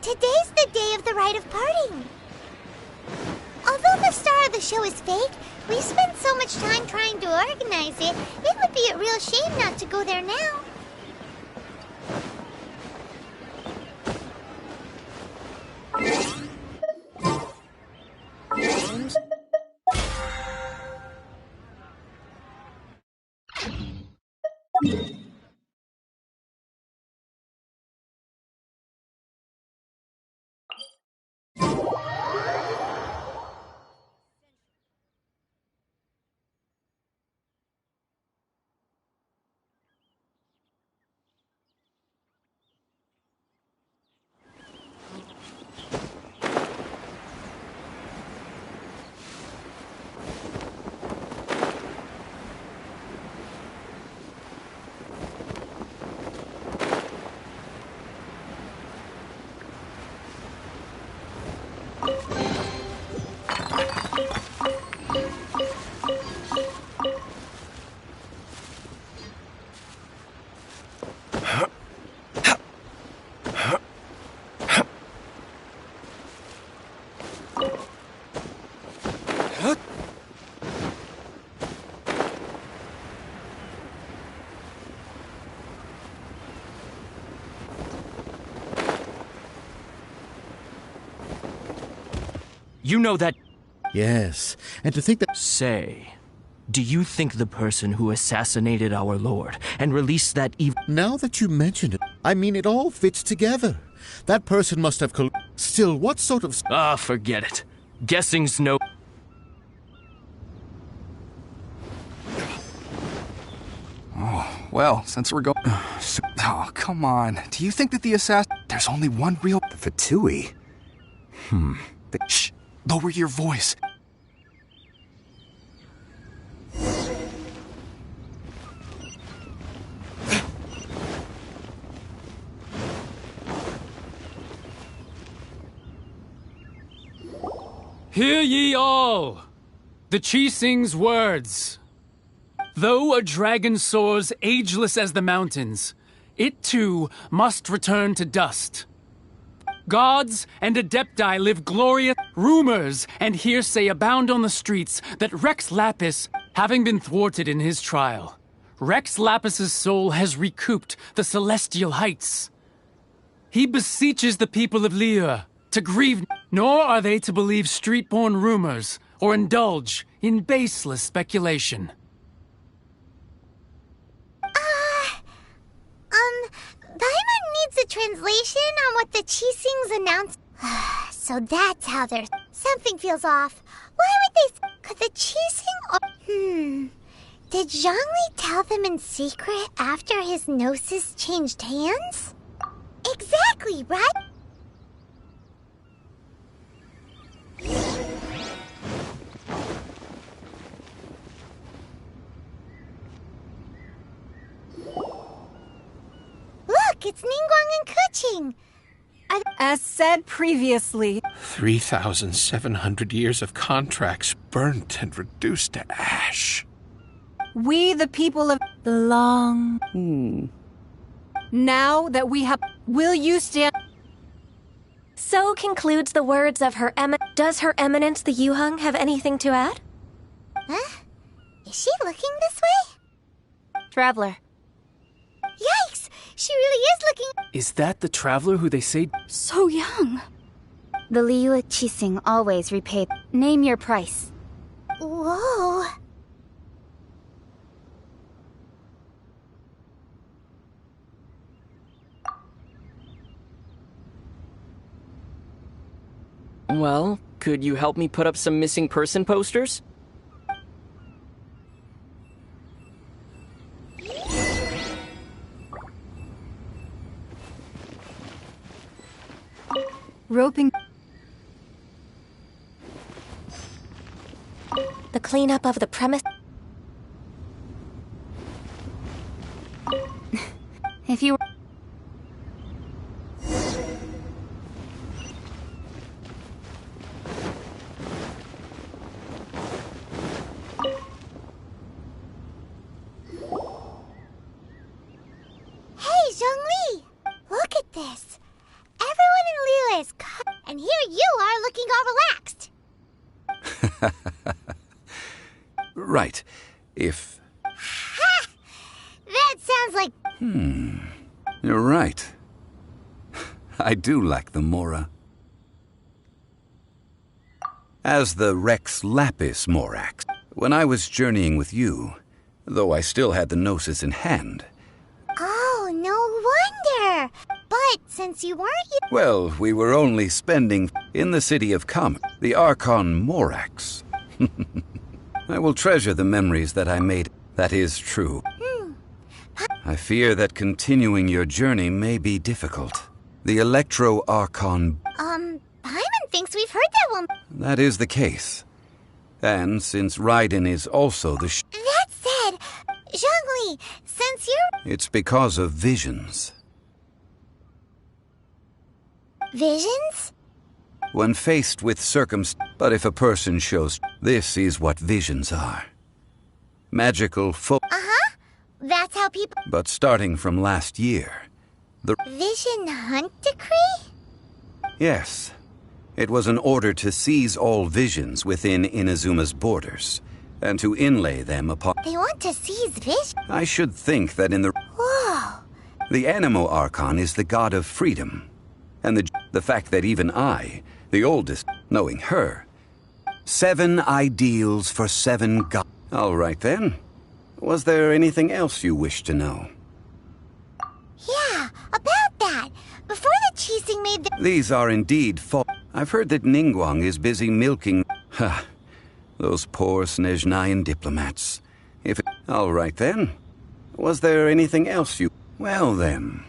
Today's the day of the rite of parting. Although the star of the show is fake, we've spent so much time trying to organize it, it would be a real shame not to go there now. You know that... Yes, and to think that... Say, do you think the person who assassinated our lord and released that evil... Now that you mention it, I mean, it all fits together. That person must have... Still, what sort of... Ah, forget it. Guessing's no... Oh, well, since we're going... Oh, come on. Do you think that the assassin... There's only one real... The Fatui? Shh! Lower your voice. Hear ye all! The Chi Sing's words. Though a dragon soars ageless as the mountains, it too must return to dust. Gods and Adepti live glorious. Rumors and hearsay abound on the streets that Rex Lapis, having been thwarted in his trial, Rex Lapis's soul has recouped the celestial heights. He beseeches the people of Liyue to grieve, nor are they to believe street-born rumors or indulge in baseless speculation. Paimon needs a translation on what the Chi Sings announced. So that's how there's... Something feels off. Why would they... Could the Chi Sing... Did Zhongli tell them in secret after his gnosis changed hands? Exactly, right? Look, it's Ningguang and Keqing. As said previously, 3,700 years of contracts burnt and reduced to ash. we the people of the long... Now that we have... Will you stand... So concludes the words of her Does Her Eminence the Yuheng have anything to add? Huh? Is she looking this way? Traveler. Yikes! She really is looking... Is that the traveler who they say... So young. The Liyue Qixing always repay... Name your price. Whoa... Well, could you help me put up some missing person posters? Roping... The cleanup of the premise... If you... Hey, Zhongli! Look at this! Everyone in Liyue is cut, and here you are looking all relaxed. Right. If... Ha! That sounds like... You're right. I do like the Mora. As the Rex Lapis Morax, when I was journeying with you, though I still had the Gnosis in hand... Oh, no wonder! But since you weren't... Well, we were only spending in the city of the Archon Morax. I will treasure the memories that I made. That is true. I fear that continuing your journey may be difficult. The Electro-Archon... Paimon thinks we've heard that one. That is the case. And since Raiden is also the That said, Zhongli, since you're... It's because of visions. Visions? When faced with But if a person shows... This is what visions are. Magical Uh-huh. That's how people... But starting from last year, the... Vision Hunt Decree? Yes. It was an order to seize all visions within Inazuma's borders, and to inlay them upon... They want to seize vision? I should think that in the... Whoa. The Animo Archon is the god of freedom, and the fact that even I, the oldest, knowing her, 7 ideals for 7 gods. All right then. Was there anything else you wished to know? Yeah, about that. Before the Qixing made the... These are indeed I've heard that Ningguang is busy milking... Ha! Those poor Snezhnayan diplomats. All right then. Was there anything else you... Well then...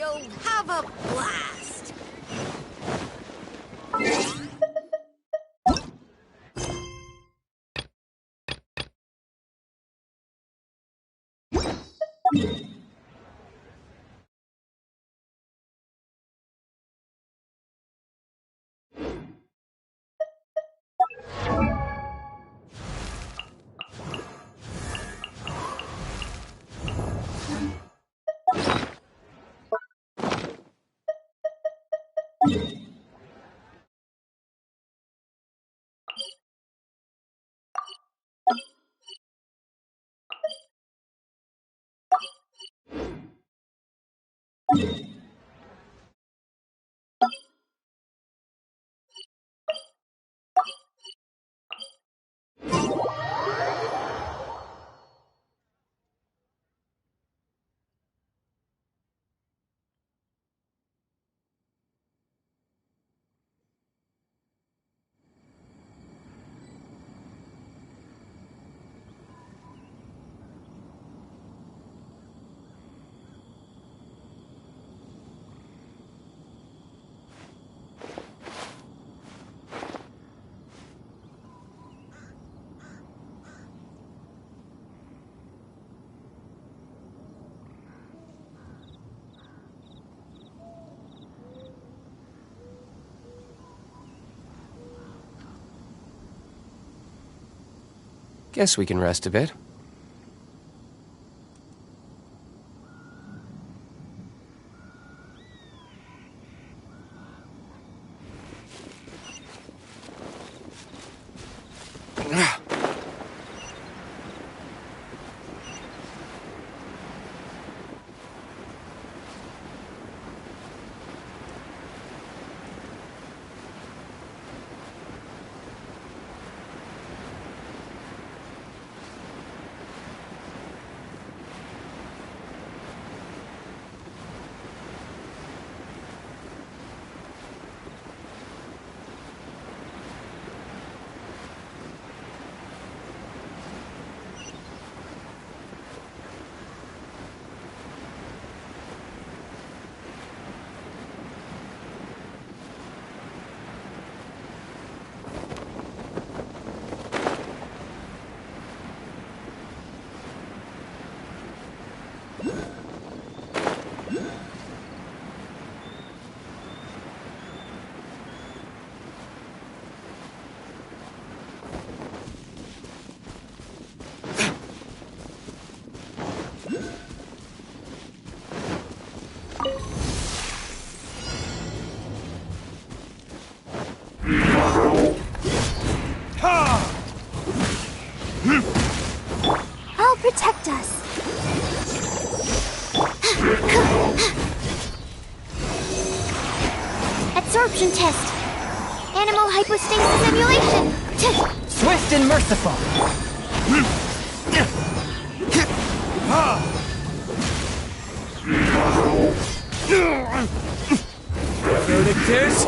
You'll have a blast. Guess we can rest a bit. I'll protect us. Absorption test. Animal hypostasis emulation. Swift and merciful. Verdict is...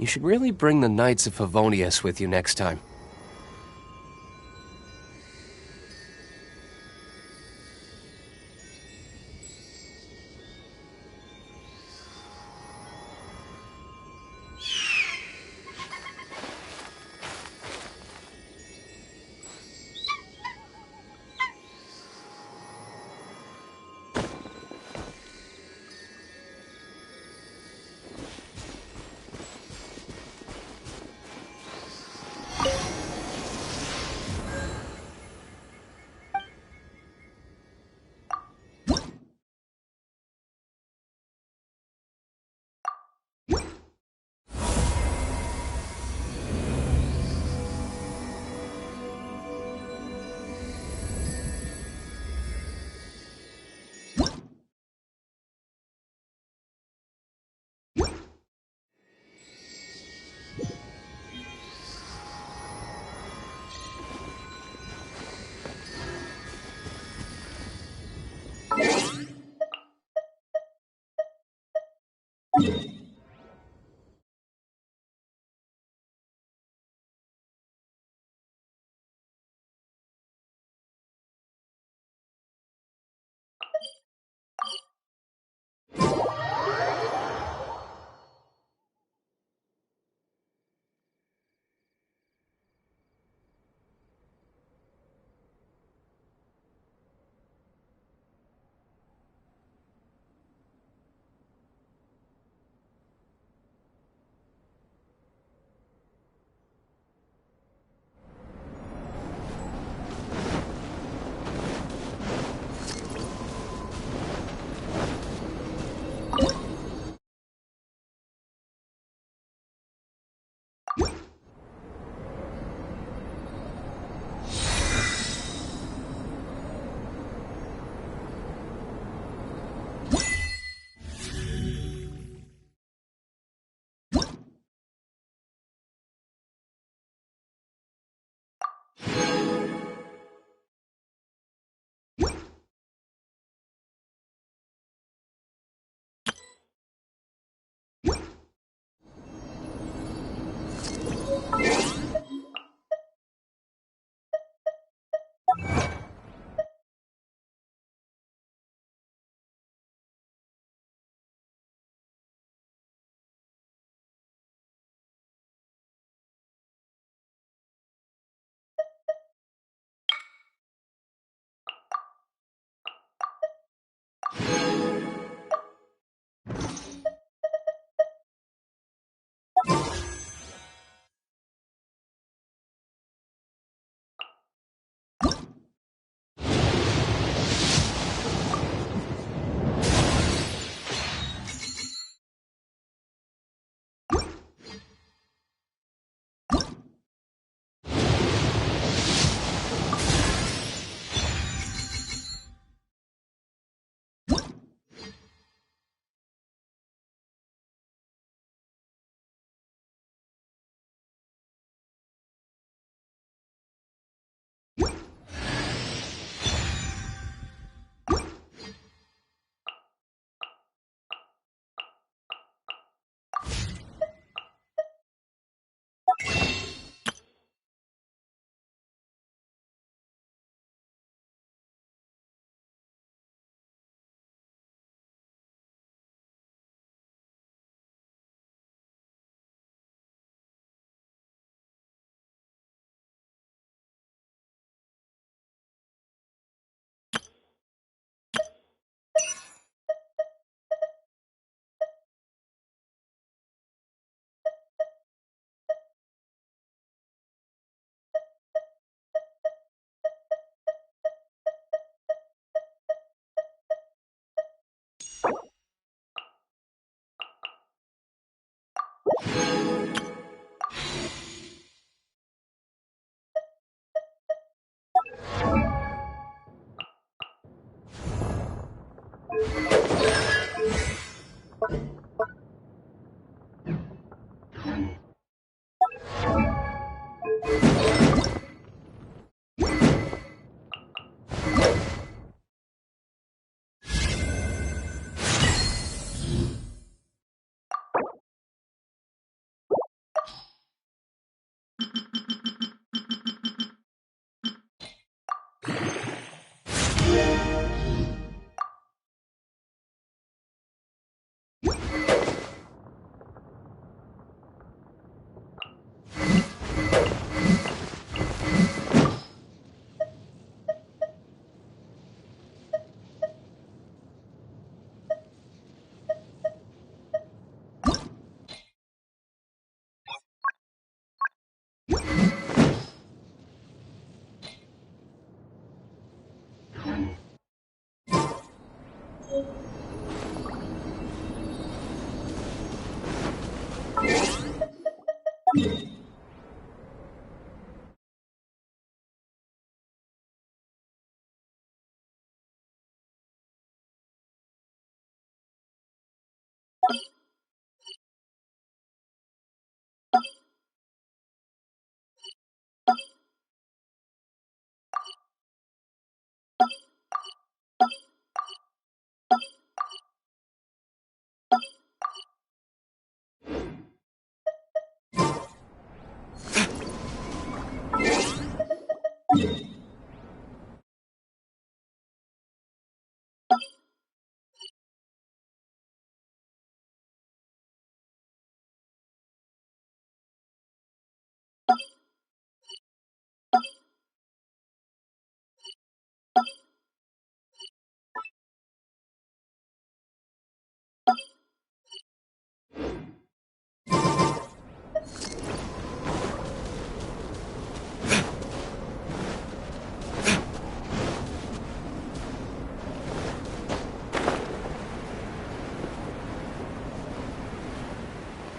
You should really bring the Knights of Favonius with you next time.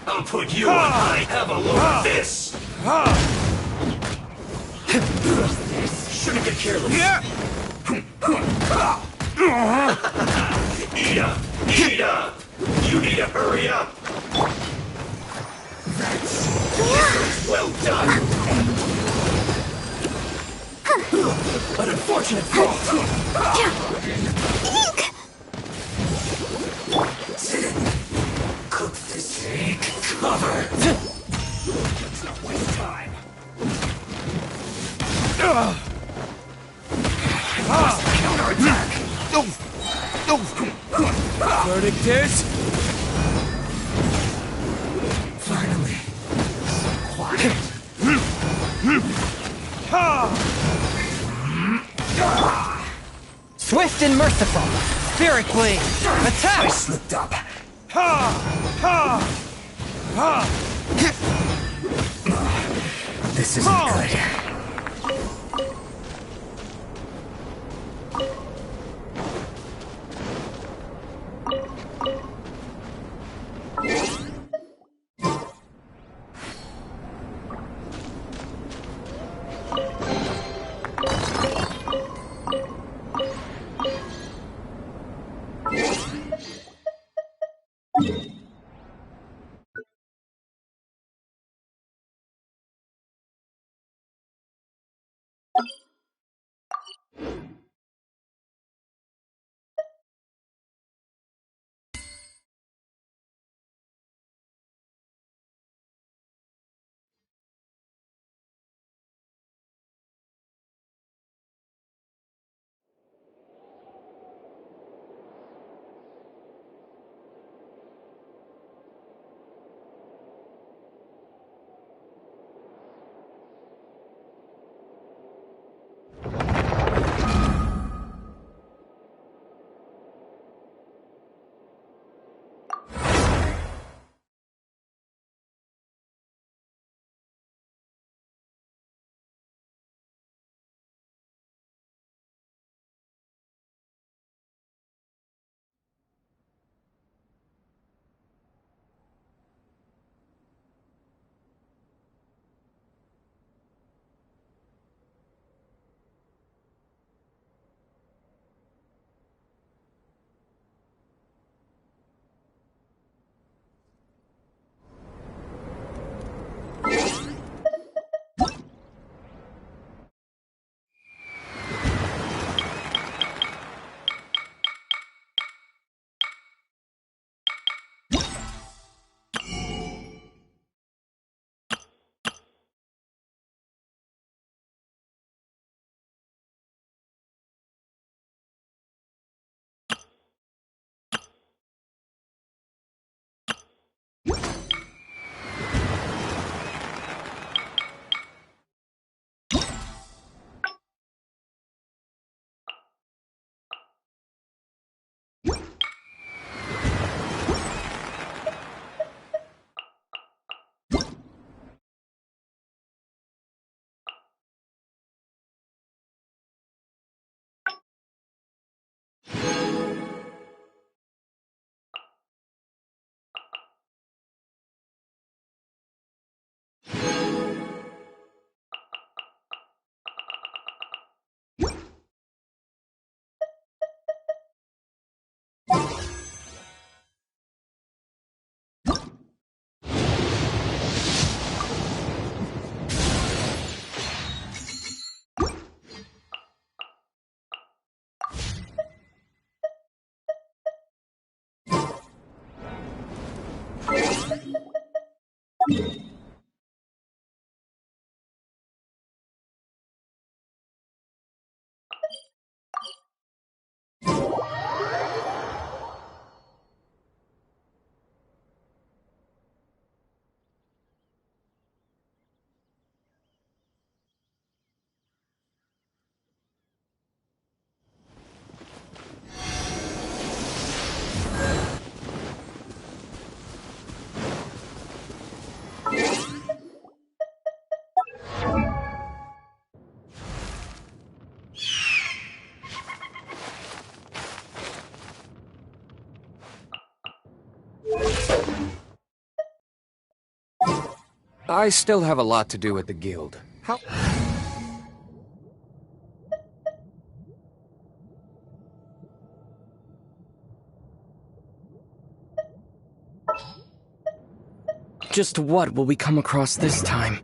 I'll put you on high. Have a look at this. Shouldn't get careless. Eat up! Eat up! You need to hurry up! That's well done! An unfortunate fall! Cook this. Take cover! Let's not waste time. Counterattack! Verdict is... Finally. Quiet. Swift and merciful. Spirit blade. Attack! I slipped up. This isn't good. I still have a lot to do at the guild. How... Just what will we come across this time?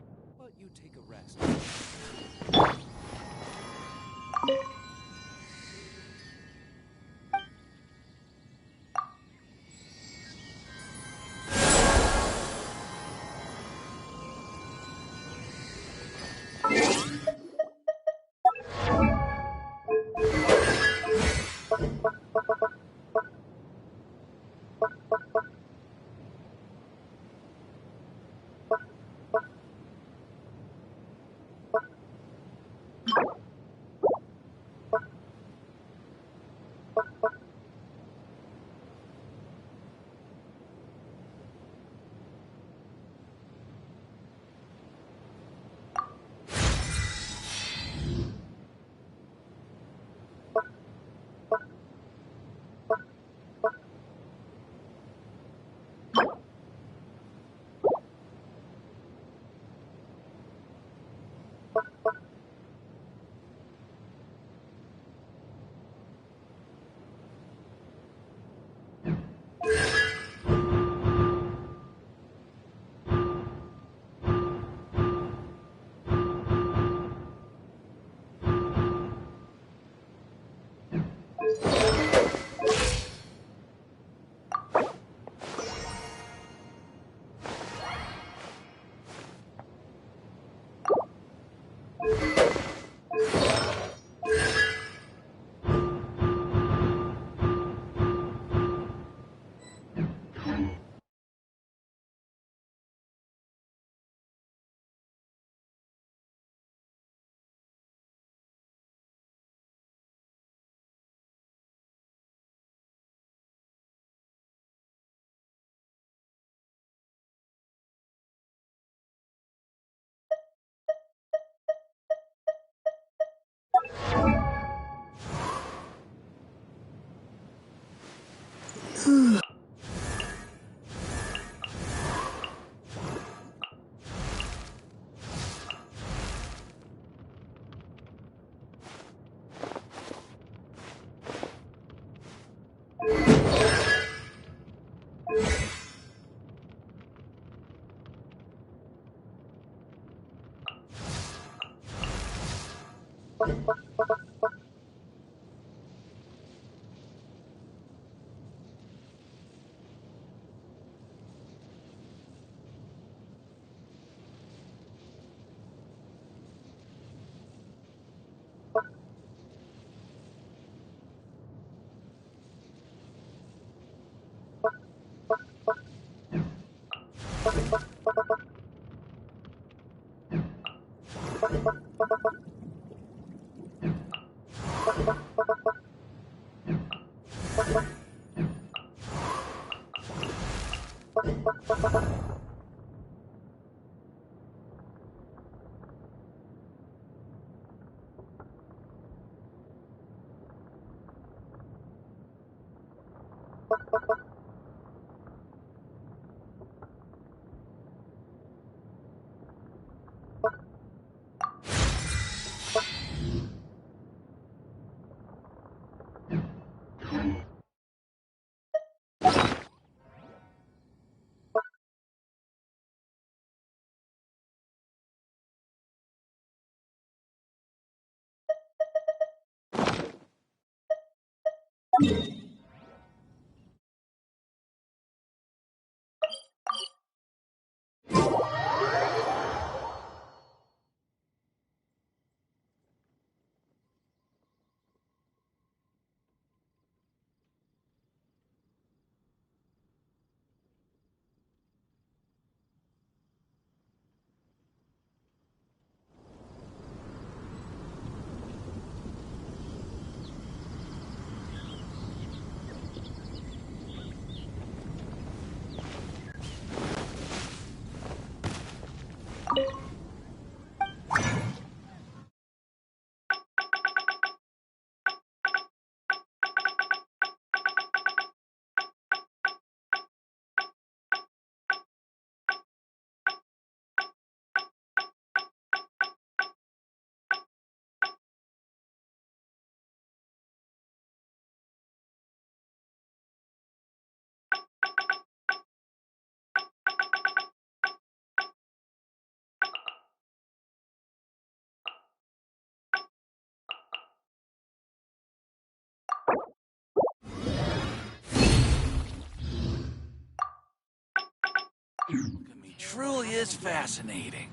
Truly is fascinating.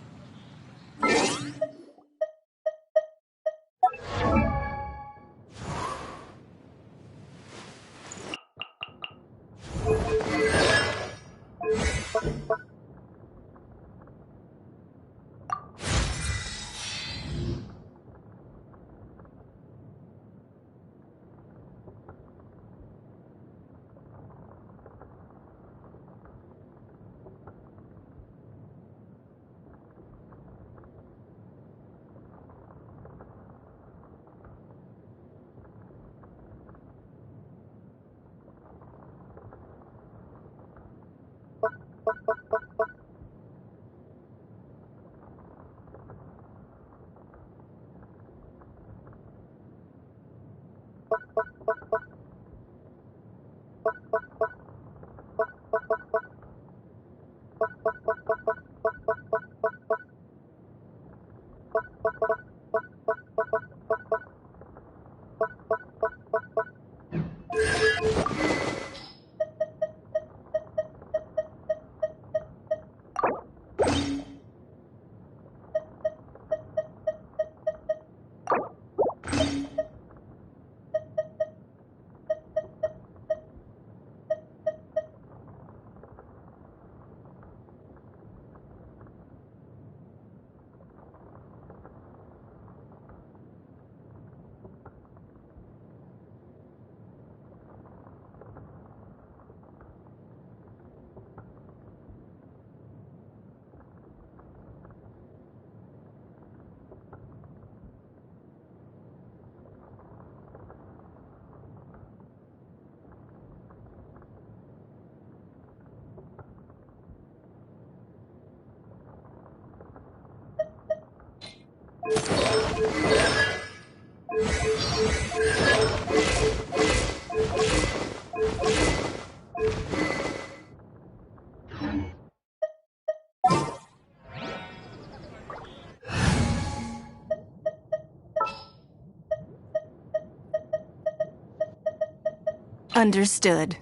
Understood.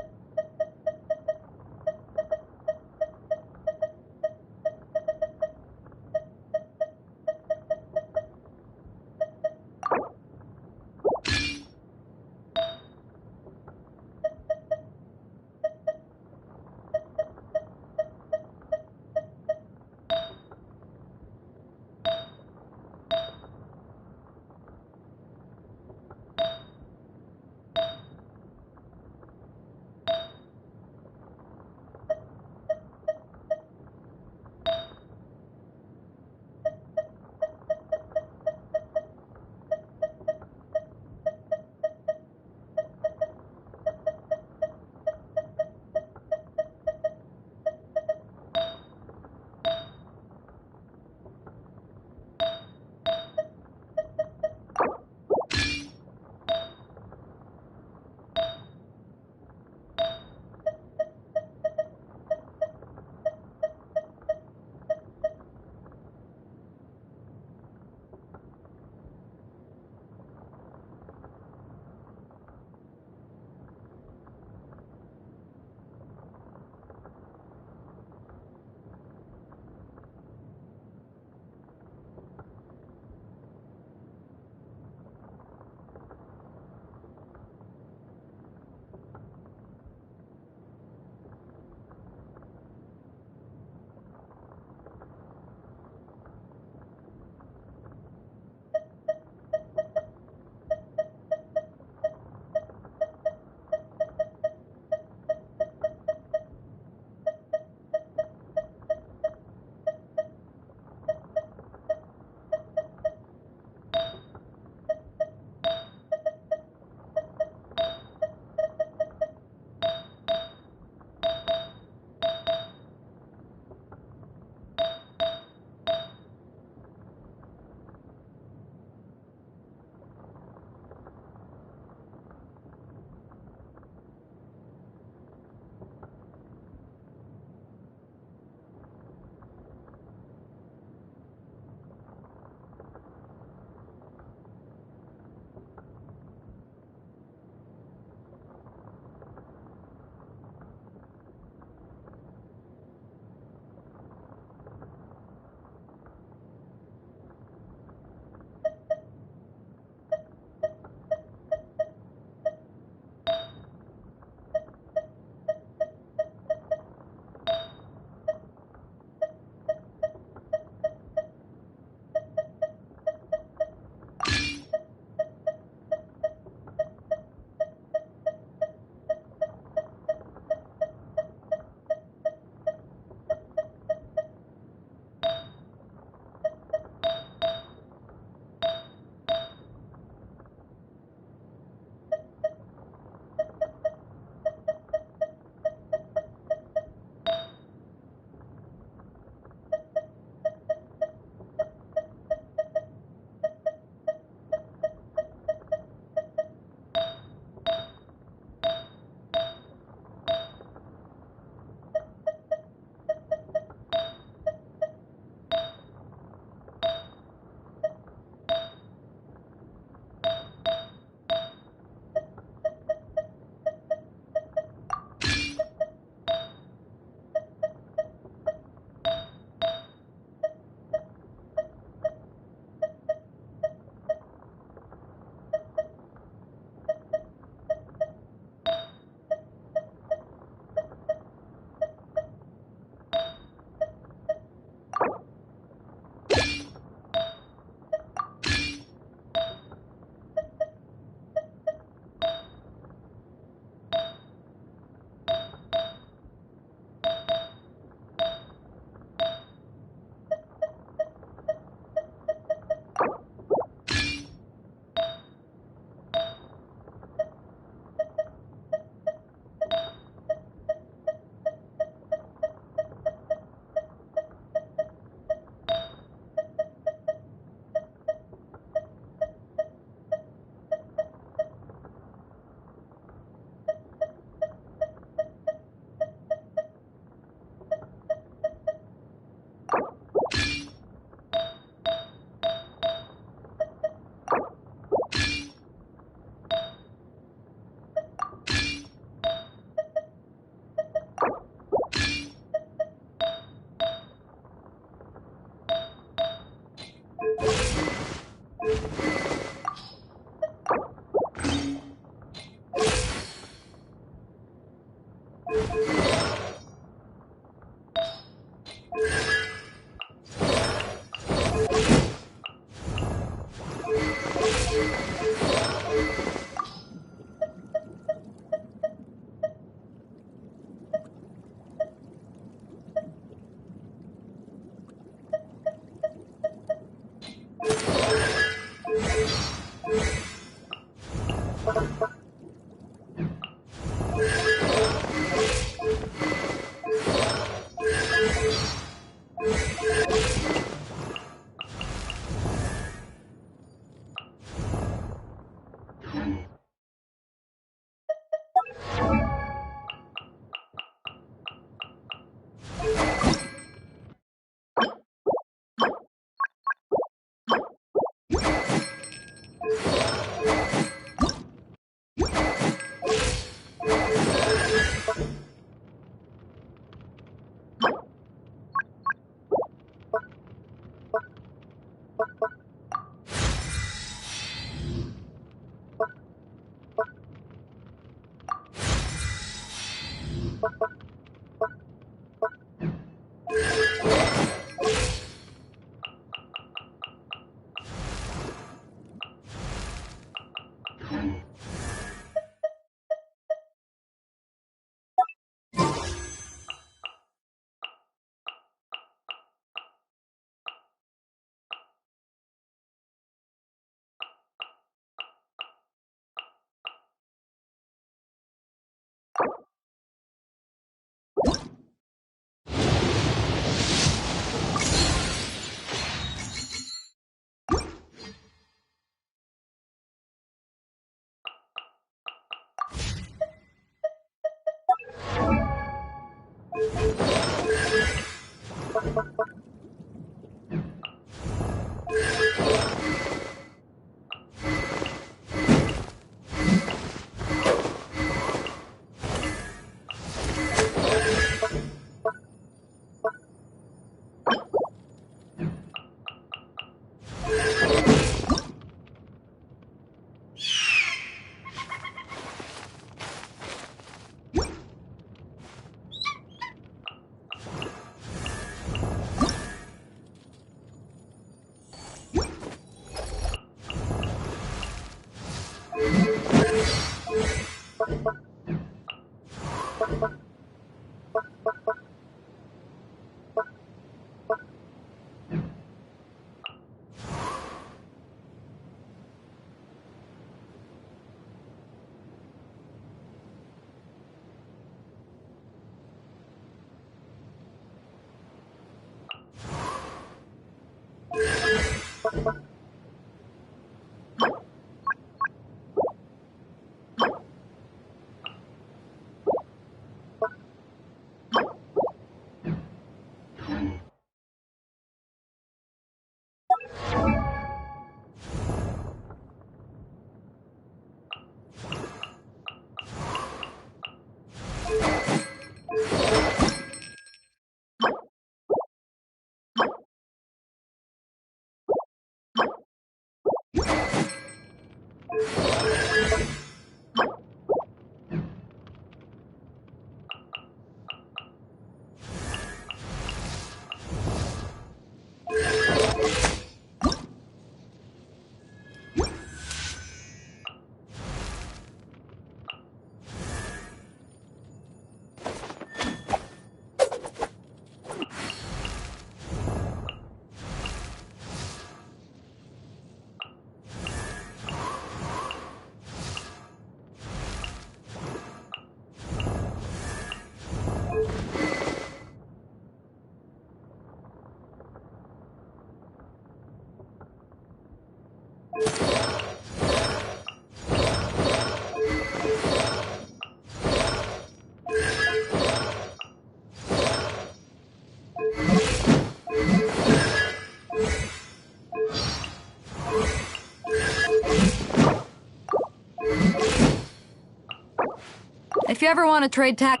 If you ever want to trade tack...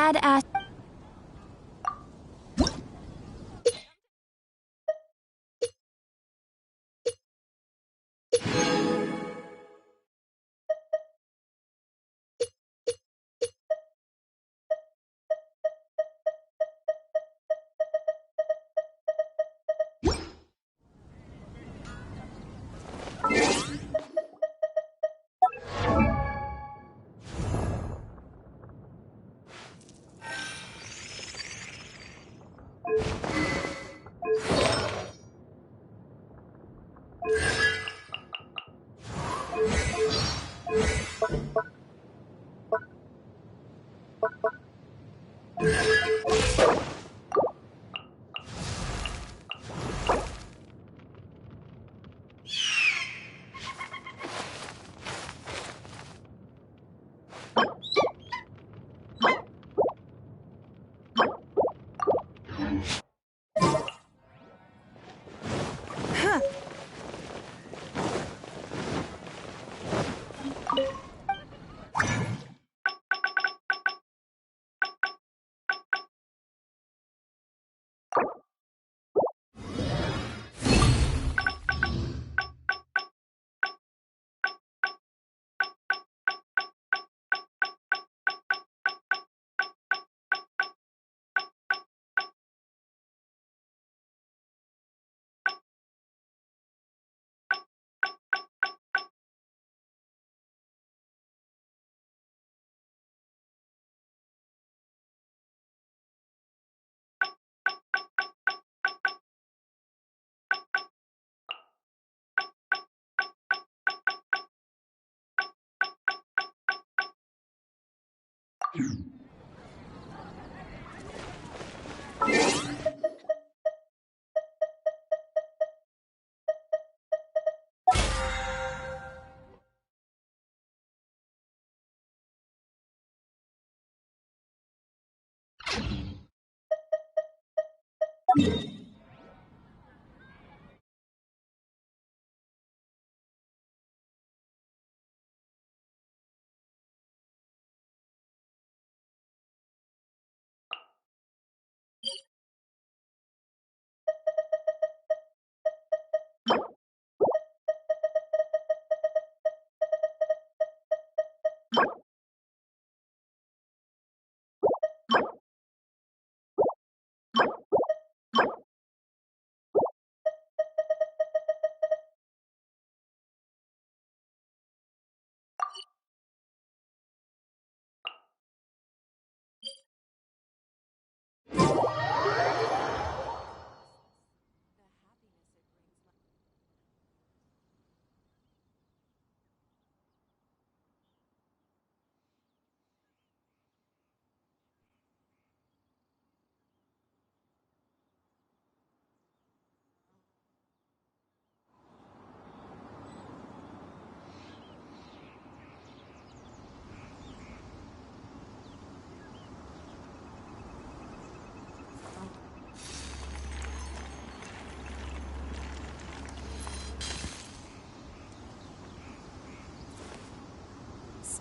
had asked...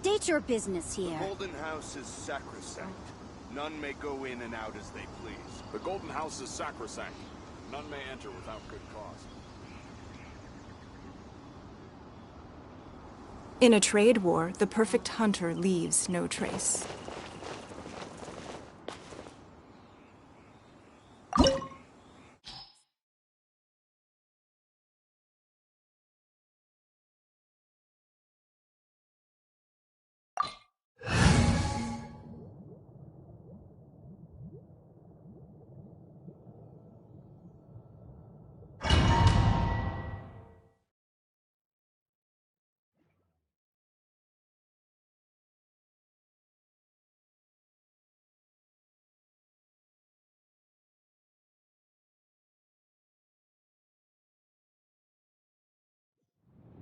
State your business The here. Golden House is sacrosanct. None may go in and out as they please. The Golden House is sacrosanct. None may enter without good cause. In a trade war, the perfect hunter leaves no trace.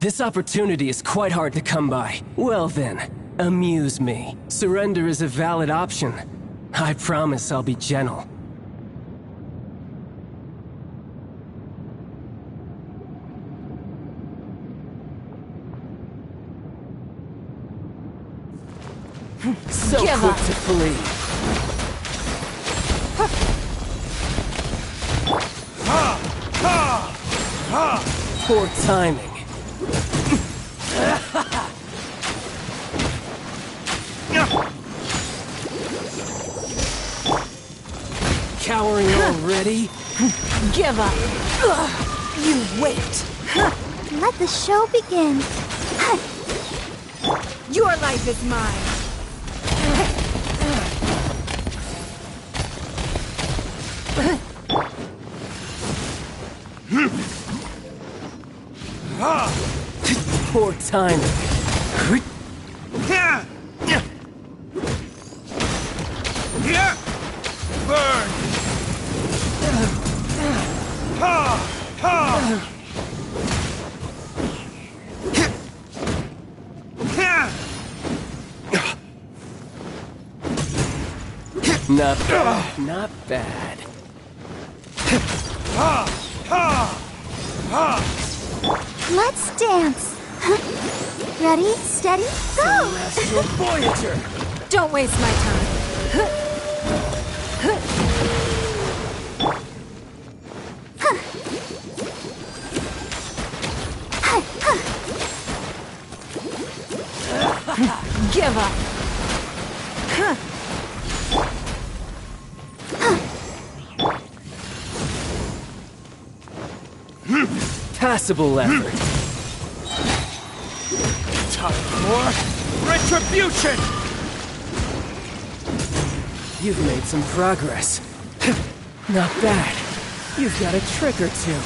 This opportunity is quite hard to come by. Well then, amuse me. Surrender is a valid option. I promise I'll be gentle. So Give quick up. to flee. Poor timing. Cowering already? Give up. You wait. Let the show begin. Your life is mine. Poor timing. Burn! Not bad. Not bad. Let's dance. Ready, steady, go! Celestial Voyager! Don't waste my time. Give up. Passable effort. Time for retribution! You've made some progress. Not bad. You've got a trick or two.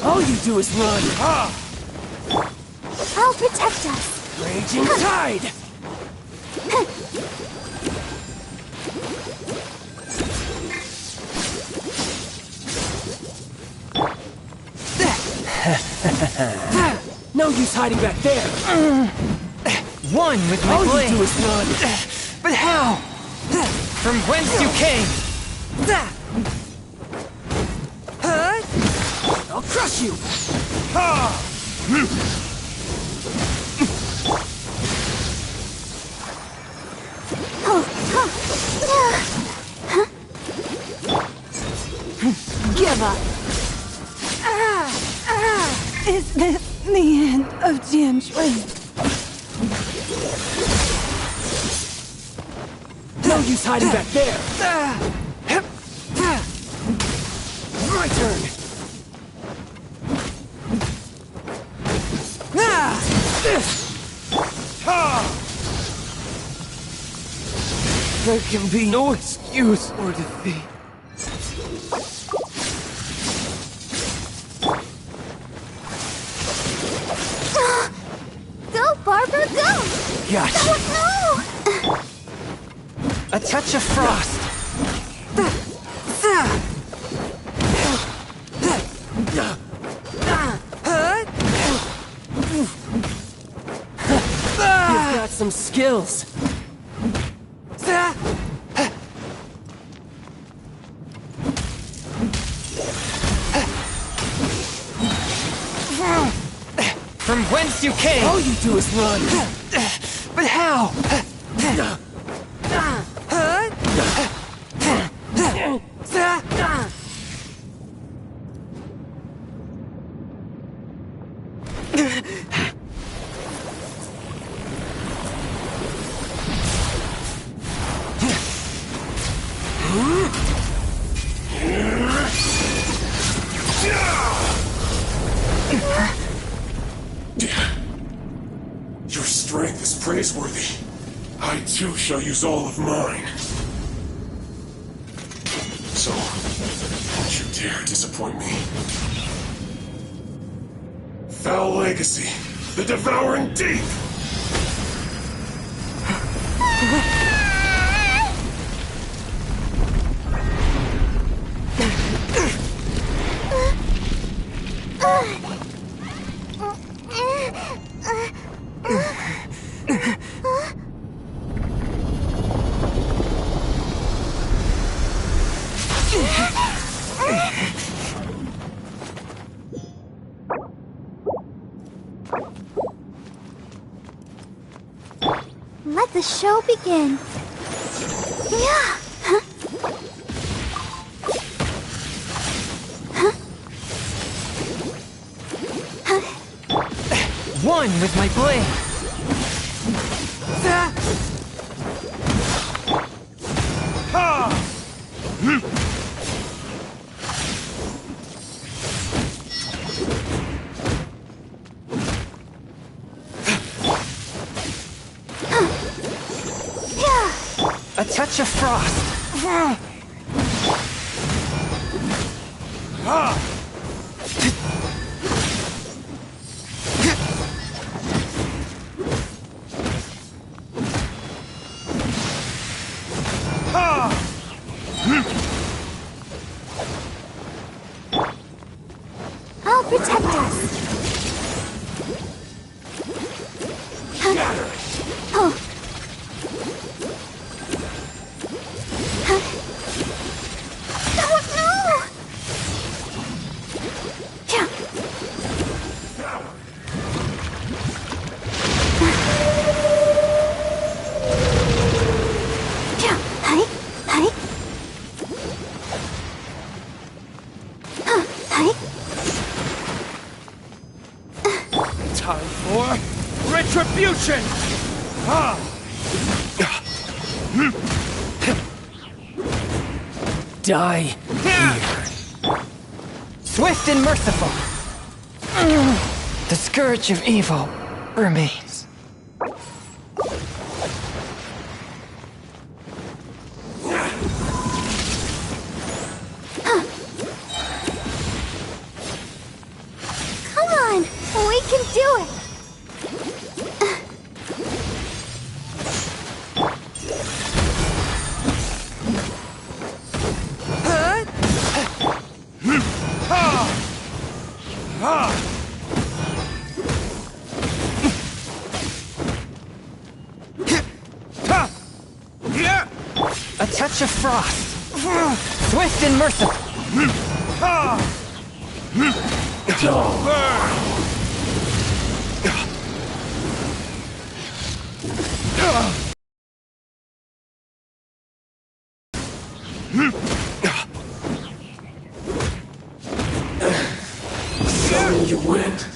All you do is run. I'll protect us. Raging tide! No use hiding back there. One with my All blade. you do is run. But how? From whence you came? I'll crush you. Give up. Is this the end of Genshin? No use hiding back there. My turn. There can be no excuse for defeat. Go, Barbara, go! Gotcha. No! A touch of frost. You've got some skills. From whence you came? All you do is run. But how? Your strength is praiseworthy. I too shall use all of mine. So, don't you dare disappoint me. Foul legacy, the devouring deep! Let the show begin. Yeah. one with my blade. A touch of frost. I'll protect us. Oh. Time for retribution! Die here. Swift and merciful. The scourge of evil remains. Come on, we can do it. A touch of frost. Swift and merciful. So you went.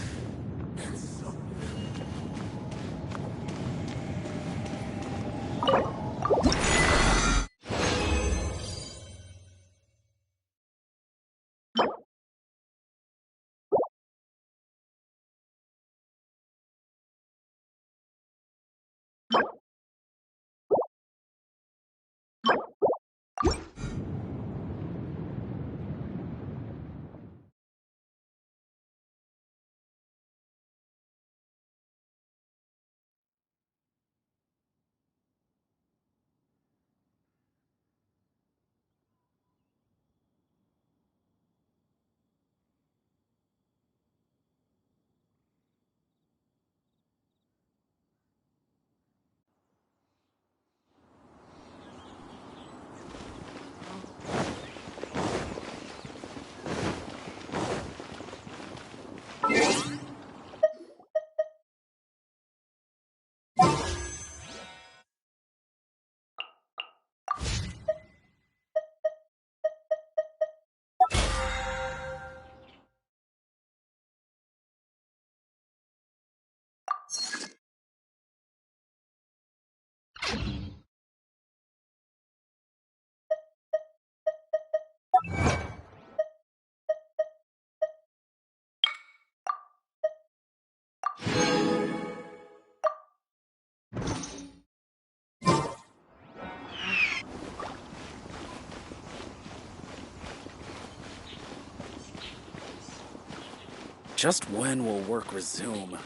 Just when will work resume?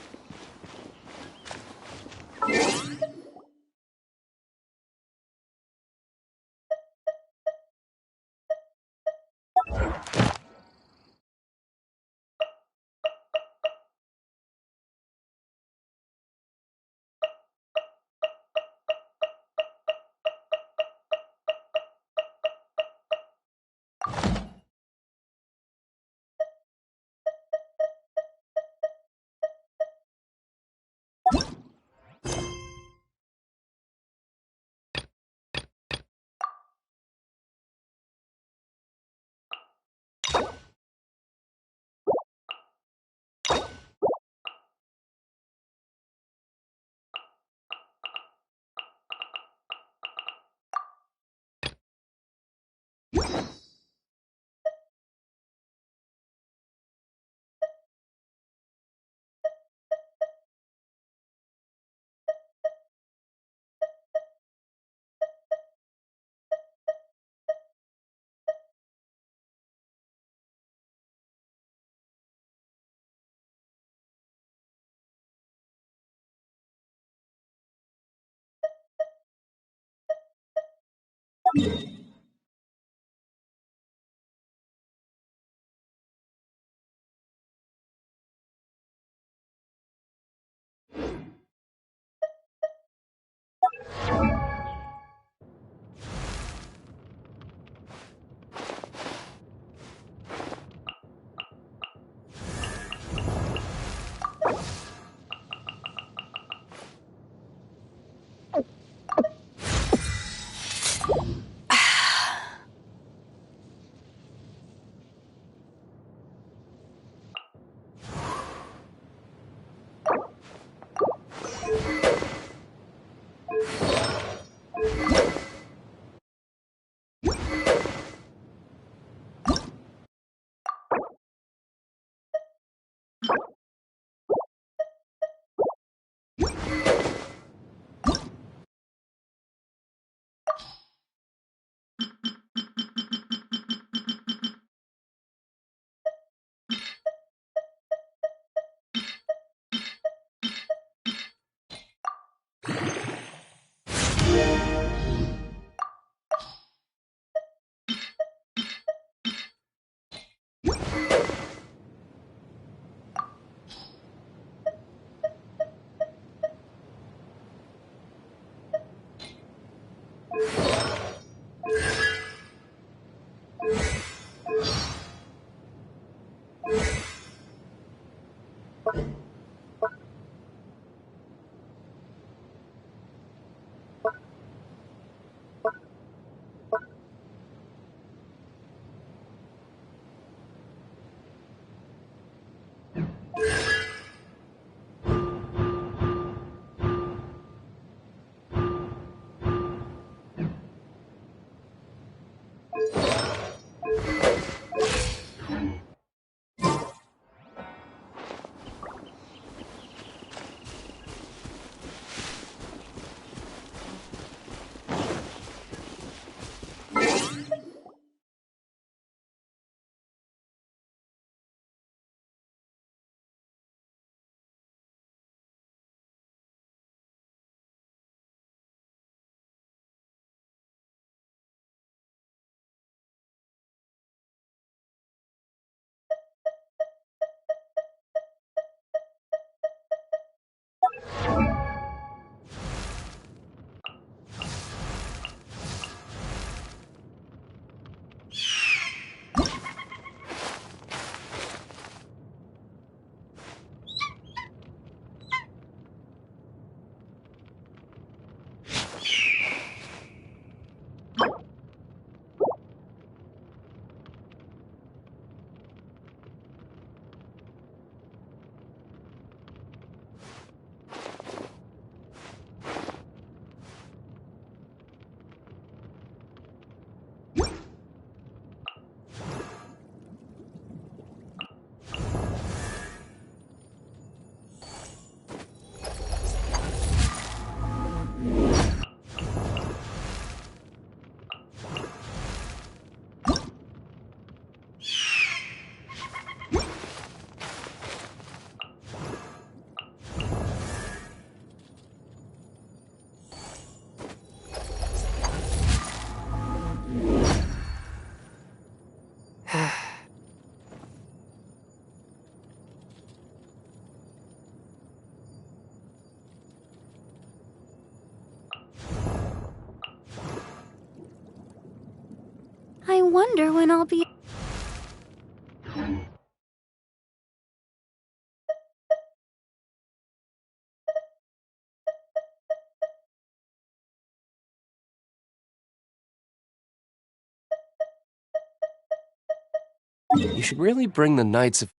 I wonder when I'll be... You should really bring the Knights of...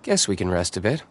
Guess we can rest a bit.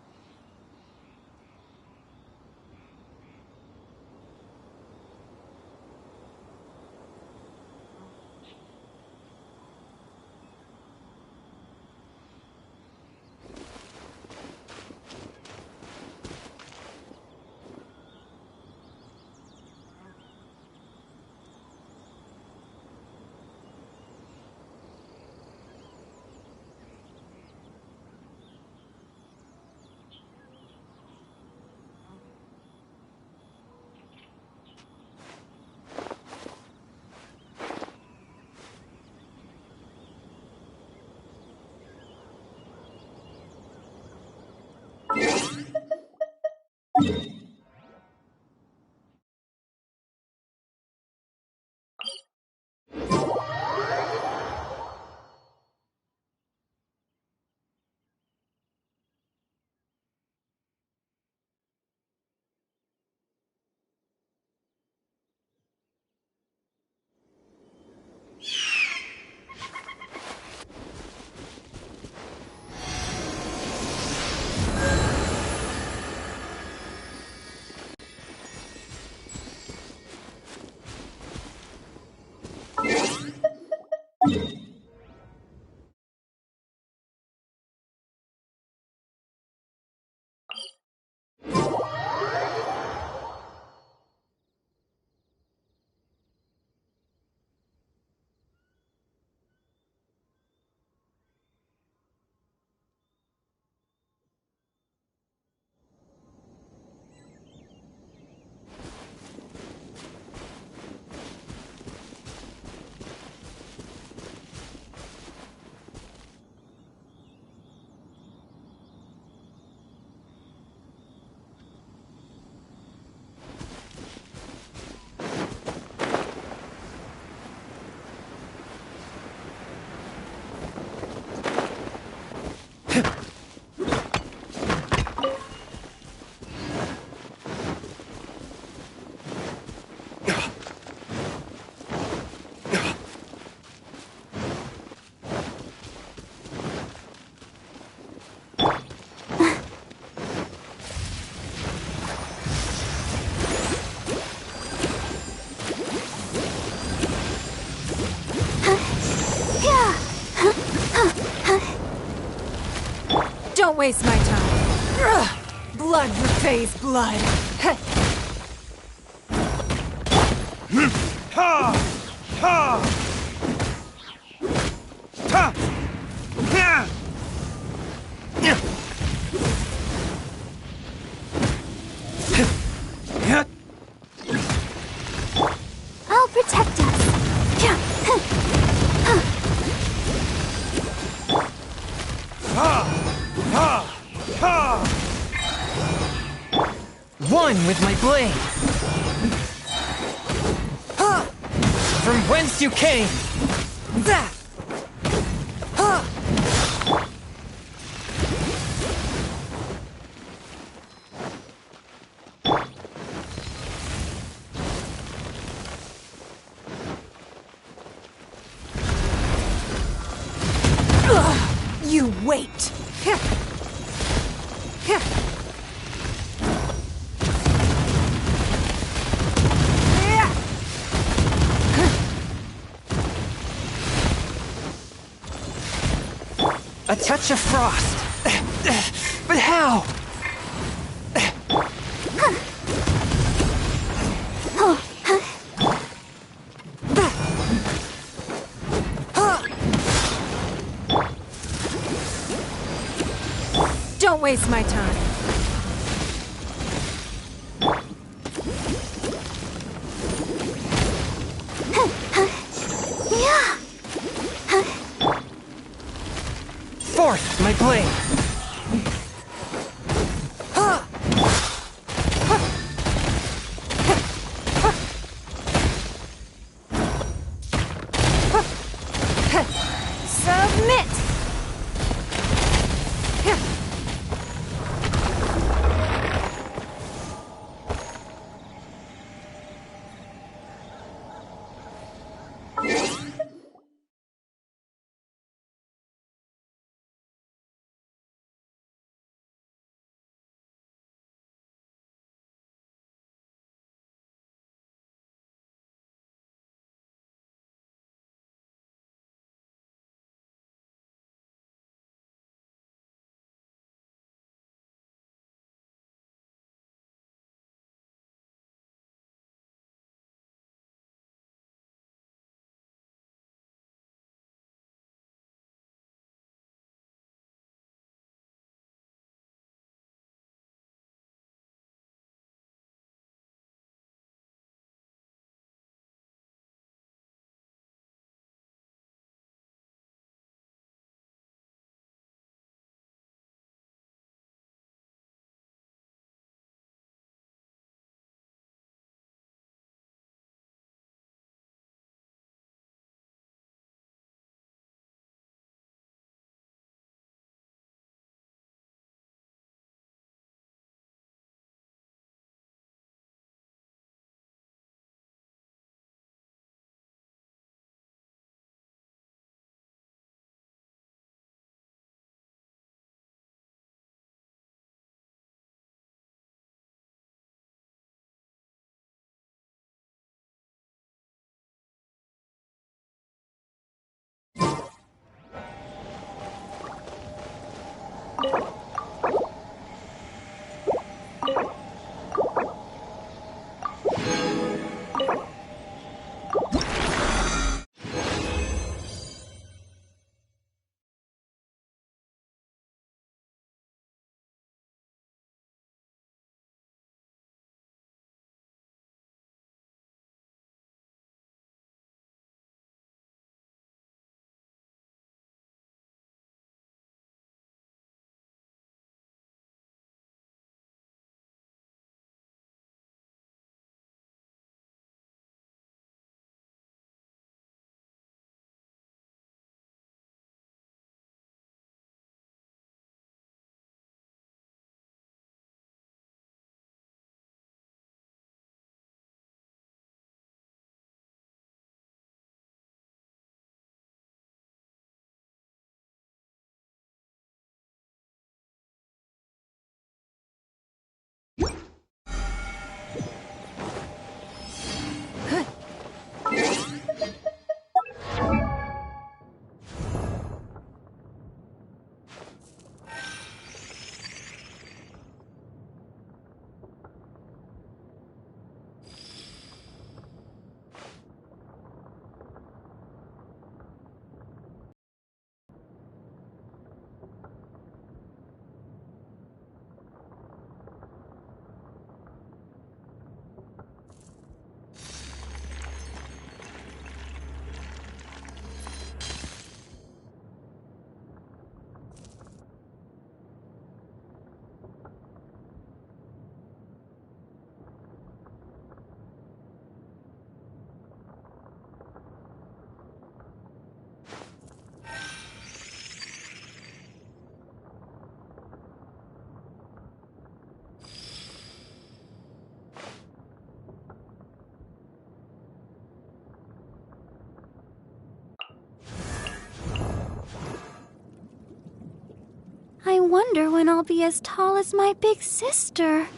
Don't waste my time. Blood repays blood. Ha! Ha! Ta! Yeah! Yeah! Yeah! I'll protect us. Ha! Ha! Ha! One with my blade. From whence you came. That. You wait. A touch of frost. But how? Don't waste my time. Forth, my blade. Submit! I wonder when I'll be as tall as my big sister.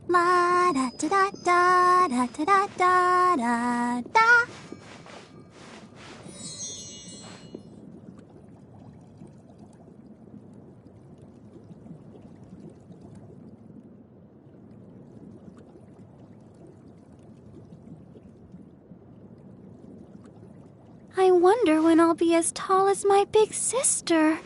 La da da da da da da da da da. I wonder when I'll be as tall as my big sister.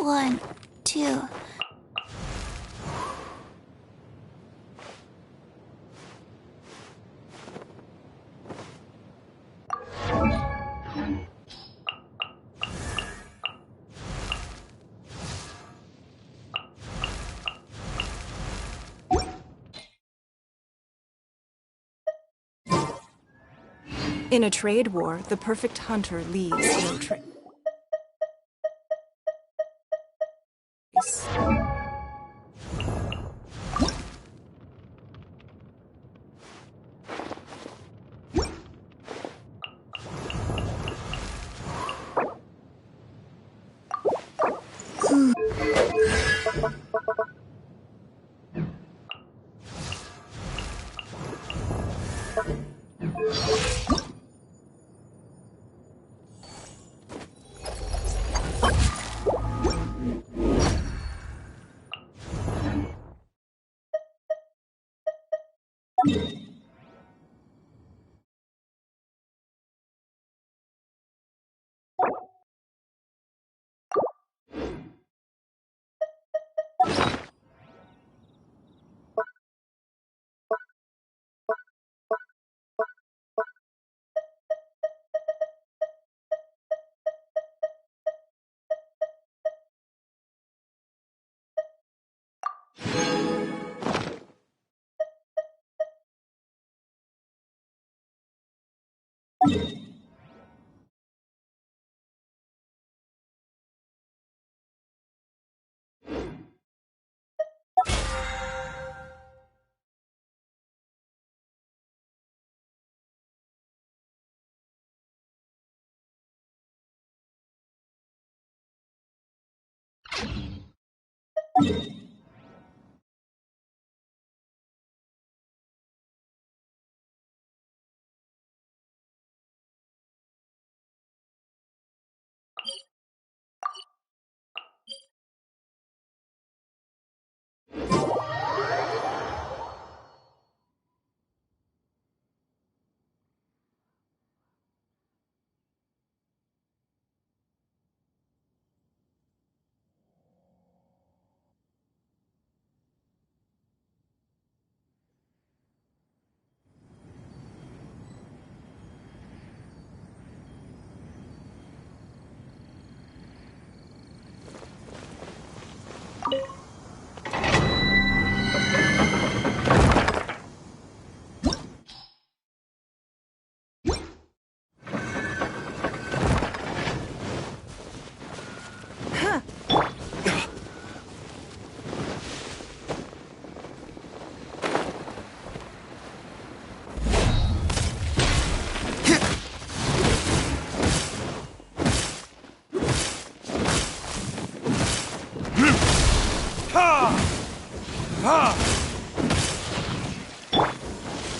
1, 2. In a trade war, the perfect hunter leads no trade.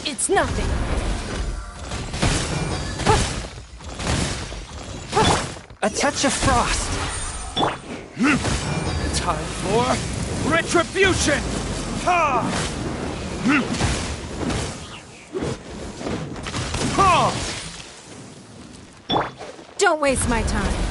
It's nothing. A touch of frost. Time for retribution! Ha! Ha! Don't waste my time.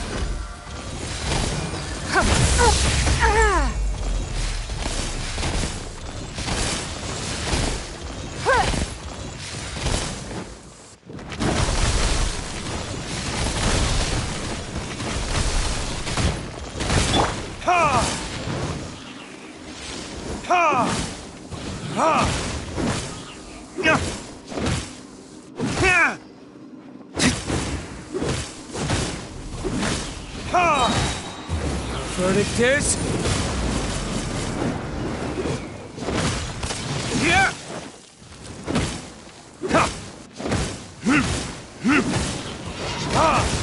Verdict is... Yeah! Ha! Ha!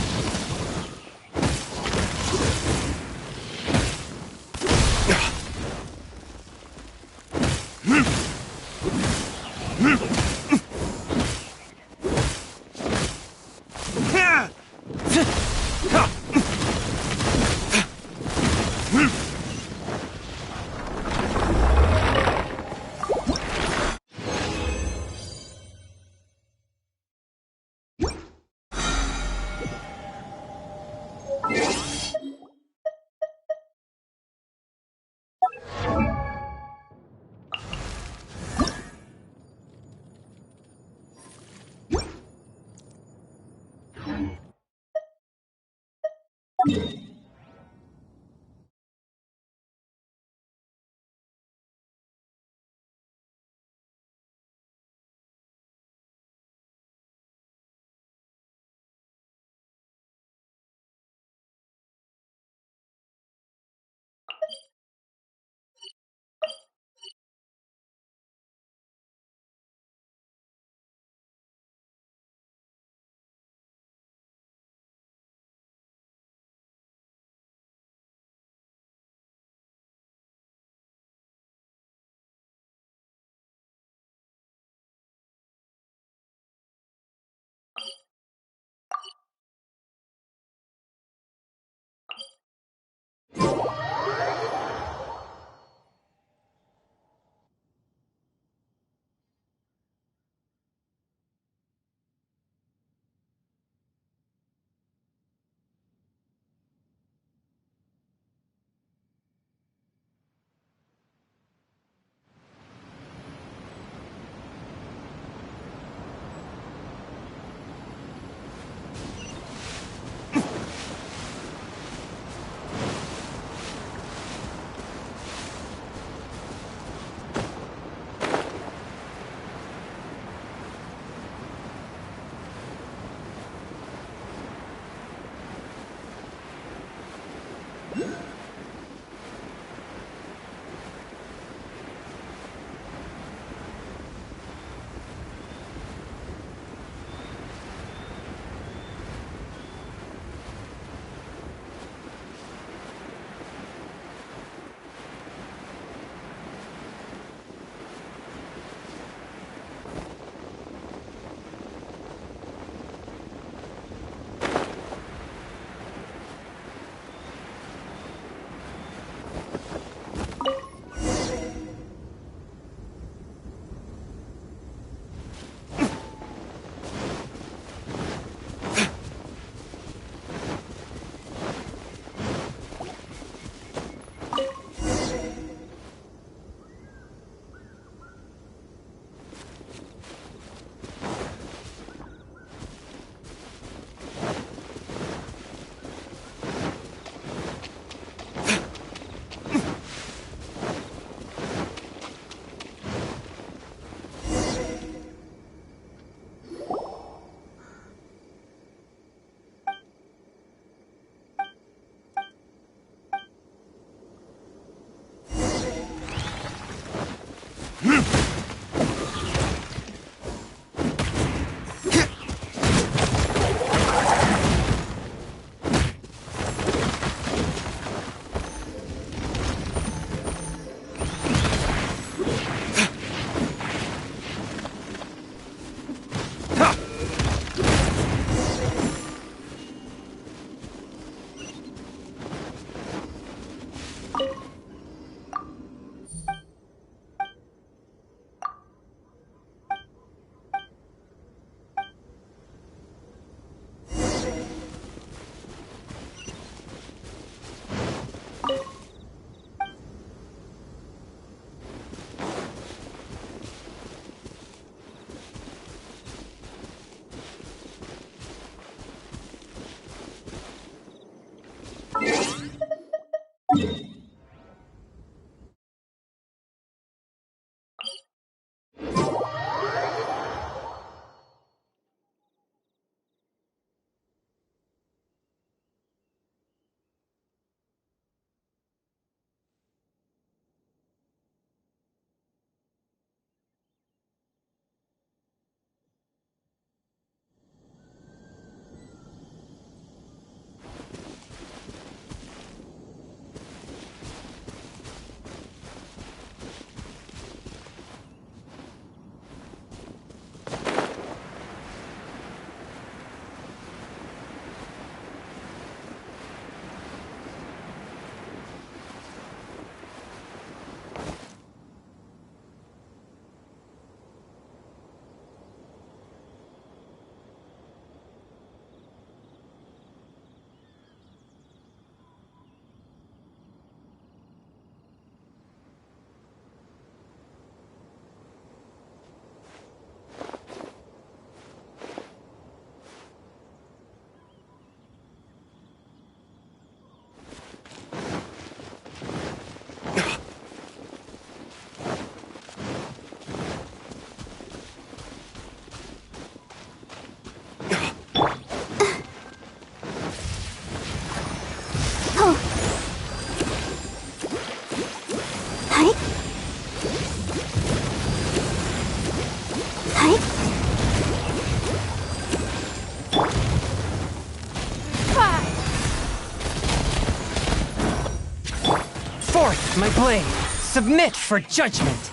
Forth, my blade! Submit for judgment!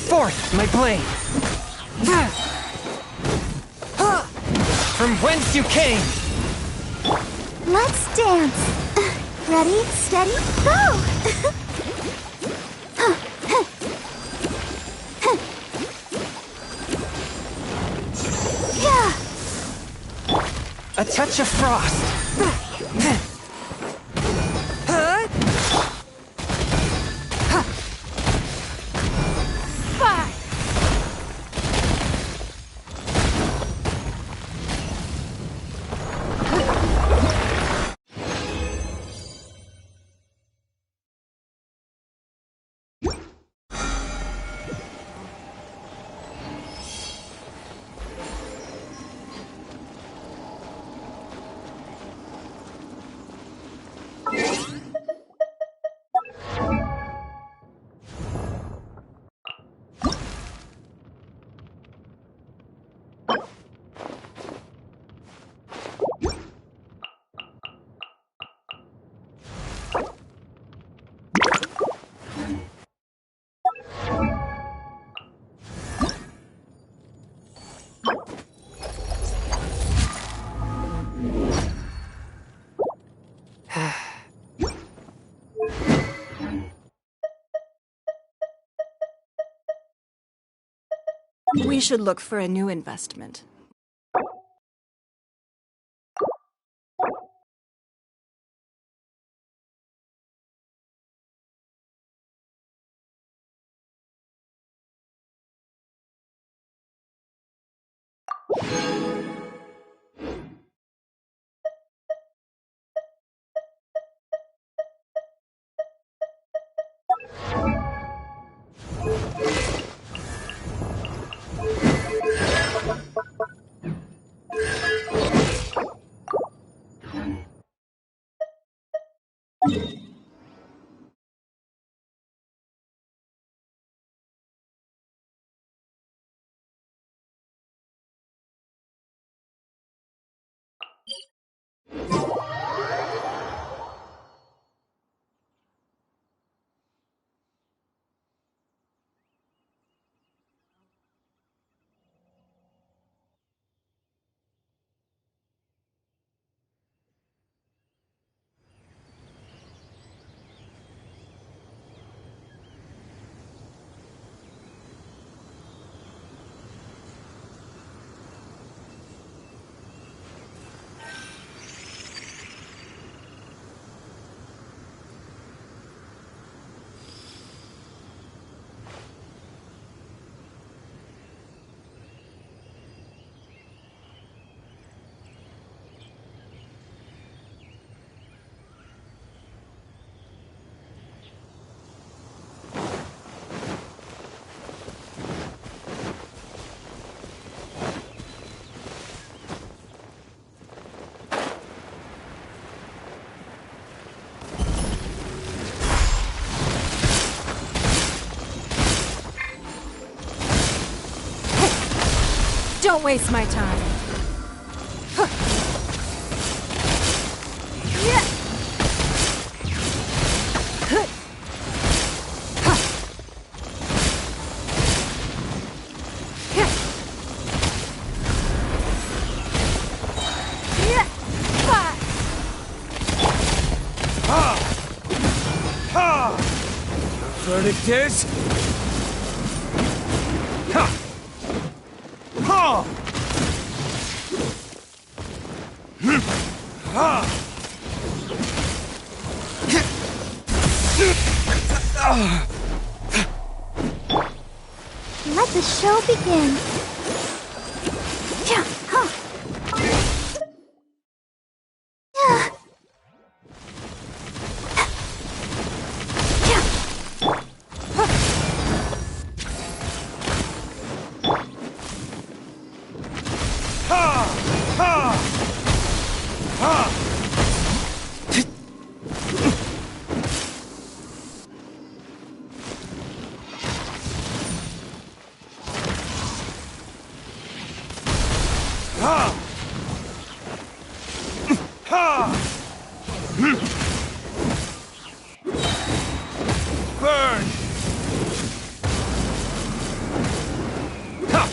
Forth, my blade! From whence you came! Let's dance. Ready, steady, go! A touch of frost! We should look for a new investment. Don't waste my time. verdict is... Ha! Ha! Ha! Let the show begin. Yeah, huh. Yeah. Burn! Ha!